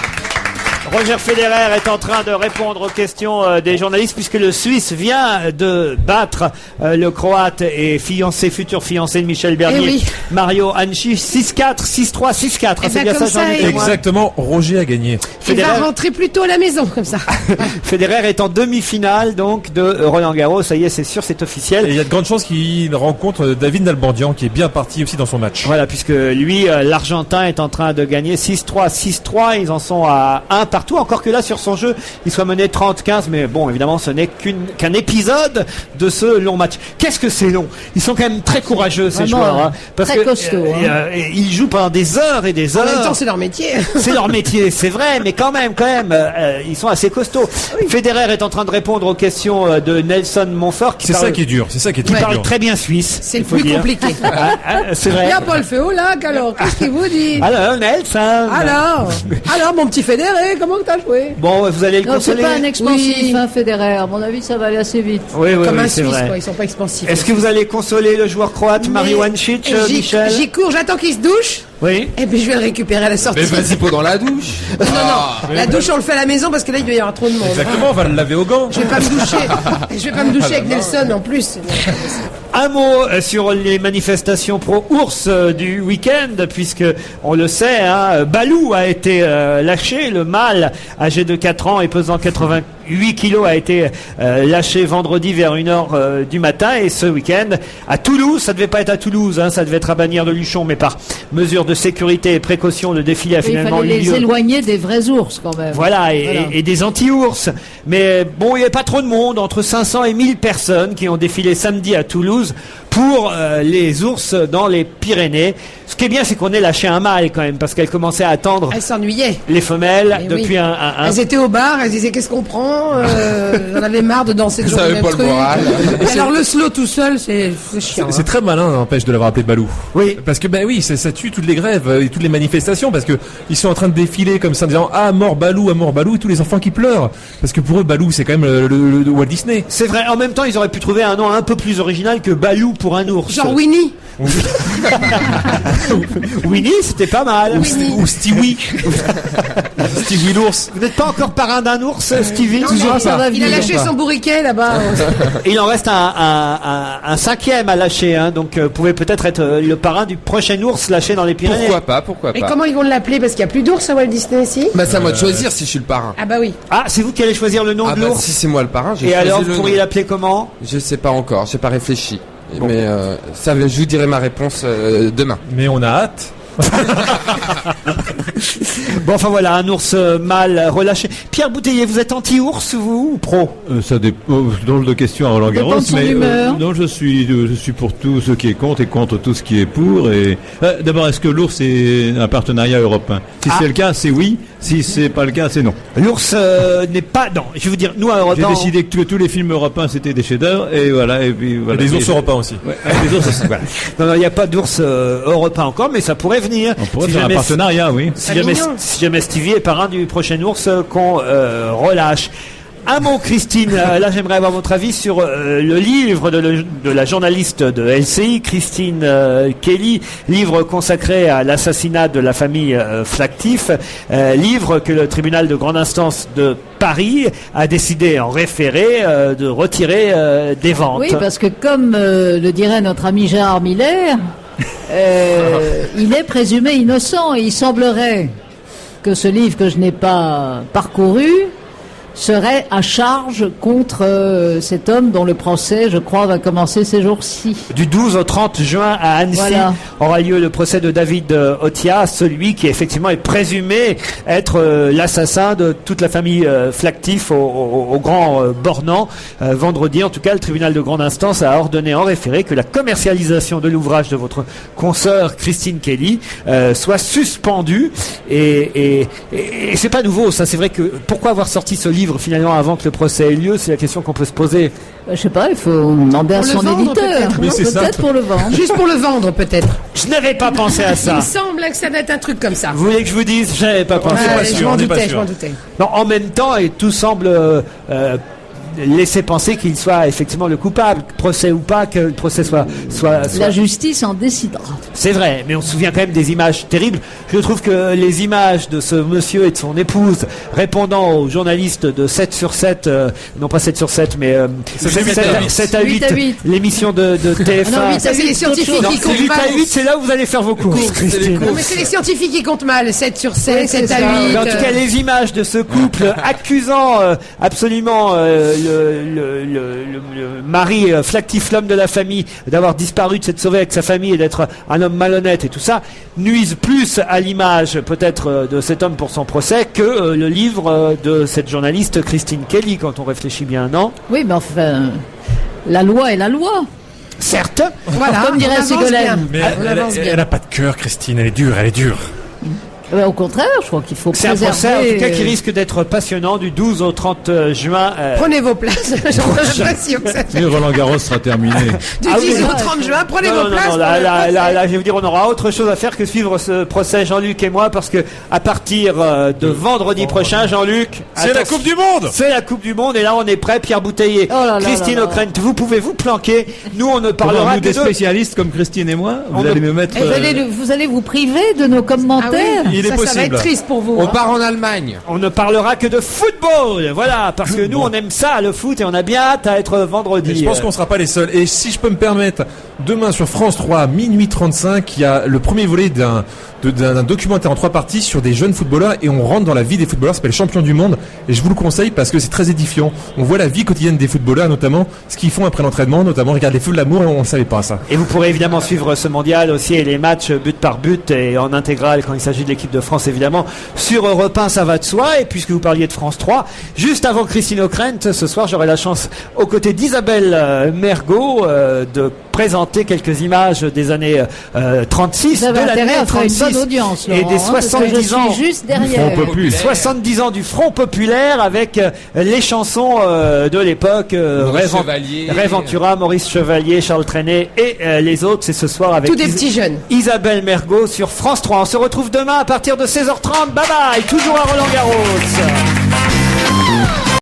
Roger Federer est en train de répondre aux questions des journalistes puisque le Suisse vient de battre le Croate et futur fiancé de Michel Bernier, Eh oui. Mario Anchi, 6-4, 6-3, 6-4. Eh C'est ben, bien ça, comme ça, Jean-Luc et- Lemoyne. Exactement. Roger a gagné. Il va Federer- rentrer plus tôt à la maison, comme ça. Federer est en demi-finale donc de Roland Garros. Ça y est, c'est sûr, c'est Et officiel. il y a de grandes chances qu'il rencontre David Nalbandian qui est bien parti aussi dans son match. Voilà, puisque lui, l'Argentin est en train de gagner 6-3, 6-3. Ils en sont à 1 partout. Encore que là, sur son jeu, il soit mené 30-15. Mais bon, évidemment, ce n'est qu'un épisode de ce long match. Qu'est-ce que c'est long? Ils sont quand même très courageux, ces Vraiment, joueurs. Hein, parce très que costauds, ils jouent pendant des heures et des En heures. même temps, c'est leur métier. C'est leur métier, c'est vrai, mais quand même, ils sont assez costauds. Federer est en train de répondre aux questions de Nelson Montfort, qui C'est ça parle, qui est dur. C'est ça qui est qui très parle dur. très bien suisse. C'est le il faut plus dire. compliqué. C'est Il vrai. n'y a pas le feu au lac, alors. Qu'est-ce qu'il vous dit? Alors, Nelson. Alors, mon petit Fédéré, comment que t'as joué? Bon, vous allez le Non, c'est consoler. pas un expansif, Oui. hein, Federer. À mon avis, ça va aller assez vite. Oui, oui, Comme oui, un c'est Suisse, vrai. quoi. Ils sont pas expansifs. Est-ce que vous allez consoler le joueur croate Mario Wancic, Michel? J'y cours, j'attends qu'il se douche. Oui. Et puis je vais le récupérer à la sortie. Mais vas-y, pas dans la douche. Non, la douche, on le fait à la maison parce que là, il doit y avoir trop de monde. Exactement. On va le laver au gant. Je vais pas me doucher. Je vais pas me doucher avec Nelson en plus. Un mot sur les manifestations pro-ours du week-end, puisque on le sait, hein, Balou a été lâché, le mâle âgé de 4 ans et pesant 88 kilos a été lâché vendredi vers 1h du matin, et ce week-end à Toulouse, ça devait pas être à Toulouse, hein, ça devait être à Bagnères-de-Luchon, mais par mesure de sécurité et précaution, le défilé a Il finalement fallait eu les lieu. éloigner des vrais ours, quand même. Voilà, Voilà. et des anti-ours. Mais bon, il n'y avait pas trop de monde, entre 500 et 1000 personnes qui ont défilé samedi à Toulouse pour les ours dans les Pyrénées. Ce qui est bien, c'est qu'on ait lâché un mâle quand même, parce qu'elle commençait à attendre Elles s'ennuyaient. les femelles Eh depuis oui. un Elles étaient au bar, elles disaient qu'est-ce qu'on prend On avait marre de danser Ça toujours avait le même pas le truc. moral. Et alors le slow tout seul, c'est chiant. C'est très malin, n'empêche, de l'avoir appelé Balou. Oui. Parce que, ben oui, ça tue toutes les grèves et toutes les manifestations parce que ils sont en train de défiler comme ça en disant ah mort Balou, et tous les enfants qui pleurent. Parce que pour eux, Balou, c'est quand même le Walt Disney. C'est vrai, en même temps, ils auraient pu trouver un nom un peu plus original que Balou pour un ours. Genre Winnie. Winnie, c'était pas mal. Ou Stewie. Stewie l'ours. Vous n'êtes pas encore parrain d'un ours, Stevie? Ah, ça va Il a venir. lâché son bourriquet là-bas. Il en reste un cinquième à lâcher, hein, donc vous pouvez peut-être être le parrain du prochain ours lâché dans les Pyrénées. Pourquoi Et pas. comment ils vont l'appeler? Parce qu'il n'y a plus d'ours à Walt Disney ici. Bah, c'est à moi de choisir si je suis le parrain. Ah bah oui. Ah, c'est vous qui allez choisir le nom Ah de bah l'ours. si c'est moi le parrain, j'ai Et choisi alors, le vous pourriez nom. l'appeler comment? Je sais pas encore, j'ai pas réfléchi. Mais ça, je vous dirai ma réponse demain. Mais on a hâte. Bon, enfin voilà, un ours mal relâché. Pierre Bouteiller, vous êtes anti-ours, vous, ou pro? Ça dépend, drôle de question à Roland Dépend Garros, de son mais humeur. non, je suis pour tout ce qui est contre et contre tout ce qui est pour. Et d'abord, est-ce que l'ours est un partenariat européen? Si c'est le cas, c'est oui. Si c'est pas le cas, c'est non. L'ours n'est pas... Non, je vais vous dire, nous à Europe J'ai 1, décidé que tous les films européens c'était des chefs-d'œuvre, et voilà. Et puis voilà. Les ours européens aussi. Ouais, les ours aussi. Voilà. non, il n'y a pas d'ours européen encore, mais ça pourrait venir. On pourrait Si faire un jamais- partenariat, oui. Si jamais Stevie est parrain du prochain ours qu'on relâche. Un mot, Christine, là j'aimerais avoir votre avis sur le livre de la journaliste de LCI, Christine Kelly, livre consacré à l'assassinat de la famille Flactif, livre que le tribunal de grande instance de Paris a décidé en référé de retirer des ventes. Oui, parce que comme le dirait notre ami Gérard Miller, il est présumé innocent et il semblerait que ce livre que je n'ai pas parcouru serait à charge contre cet homme dont le procès, je crois, va commencer ces jours-ci. Du 12 au 30 juin à Annecy Voilà. aura lieu le procès de David Otia, celui qui effectivement est présumé être l'assassin de toute la famille Flactif au Grand Bornand. Vendredi, en tout cas, le tribunal de grande instance a ordonné en référé que la commercialisation de l'ouvrage de votre consoeur Christine Kelly soit suspendue. Et c'est pas nouveau, ça. C'est vrai que pourquoi avoir sorti ce livre finalement avant que le procès ait lieu, c'est la question qu'on peut se poser. Je sais pas, il faut demander à Pour le son vendre, éditeur. peut-être, Oui, c'est ça. Peut-être pour le vendre. Juste pour le vendre, peut-être. Je n'avais pas pensé à Il ça. me semble que ça doit être un truc comme ça. Vous voulez que je vous dise? Je n'avais pas pensé. pas Ouais, sûr, je m'en on n'est pas doutais, sûr. je m'en doutais. Non, en même temps, et tout semble laisser penser qu'il soit effectivement le coupable, procès ou pas, que le procès soit... La justice en décidera. C'est vrai, mais on se souvient quand même des images terribles. Je trouve que les images de ce monsieur et de son épouse répondant aux journalistes de 7 sur 7, non pas 7 sur 7, mais 7 à 8, 8 à 8. l'émission de TF1. Ah non, 8 à Ça, c'est les 8, scientifiques Non, qui c'est comptent 8 à mal. 8, c'est là où vous allez faire vos courses, Christine. Non, mais c'est les scientifiques qui comptent mal. 7 sur 7, Oui, 7 c'est à ça. 8. Mais en tout cas, les images de ce couple accusant absolument le mari Flactif, l'homme de la famille, d'avoir disparu, de s'être sauvé avec sa famille et d'être un homme malhonnête et tout ça, nuisent plus à l'image peut-être de cet homme pour son procès que le livre de cette journaliste Christine Kelly, quand on réfléchit bien, non? Oui, mais enfin, la loi est la loi. Certes. Voilà, Comme dirait on avance Ségolène. bien. Mais On avance bien. elle a pas de cœur, Christine. Elle est dure, elle est dure. Au contraire, je crois qu'il faut C'est un procès en préserver. tout cas qui risque d'être passionnant du 12 au 30 juin. Prenez vos places. J'ai l'impression que ça fait. Et Roland Garros sera terminé. Du Ah 10 oui. au 30 juin, prenez Non, vos non, places. non, pour là, le là, procès. là, je vais vous dire, on aura autre chose à faire que suivre ce procès, Jean-Luc et moi, parce que à partir de vendredi prochain, Jean-Luc, C'est la attention, Coupe du Monde. c'est la Coupe du Monde, et là on est prêt. Pierre Bouteiller, Oh là là Christine là là. O'Krent, vous pouvez vous planquer. Nous, on ne Parlera parlera nous que des de... spécialistes comme Christine et moi. On Vous allez me mettre. Vous allez vous priver de nos Ah commentaires. oui, Il est ça va possible. être triste pour vous. On hein. part en Allemagne. On ne parlera que de football, voilà, parce que nous on aime ça, le foot, et on a bien hâte à être vendredi. Et je pense qu'on sera pas les seuls. Et si je peux me permettre, demain sur France 3, à minuit 35, il y a le premier volet d'un documentaire en 3 parties sur des jeunes footballeurs, et on rentre dans la vie des footballeurs, ça s'appelle Champion du Monde, et je vous le conseille parce que c'est très édifiant. On voit la vie quotidienne des footballeurs, notamment ce qu'ils font après l'entraînement, notamment regarde les feux de l'amour, et on ne savait pas ça. Et vous pourrez évidemment suivre ce mondial aussi et les matchs but par but et en intégrale quand il s'agit de l'équipe de France évidemment sur Europe 1, ça va de soi. Et puisque vous parliez de France 3, juste avant Christine O'Krent, ce soir j'aurai la chance aux côtés d'Isabelle Mergot de présenter quelques images des années 36, Vous avez de l'année intérêt à faire une 36 bonne audience, et Laurent, des hein, parce que 70 je ans suis juste derrière. 70 ans du Front Populaire avec les chansons de l'époque, Maurice Chevalier. Ray Ventura, Maurice Chevalier, Charles Trenet et les autres. C'est ce soir avec Tous des petits jeunes. Isabelle Mergot sur France 3. On se retrouve demain à partir de 16h30. Bye bye, toujours à Roland Garros.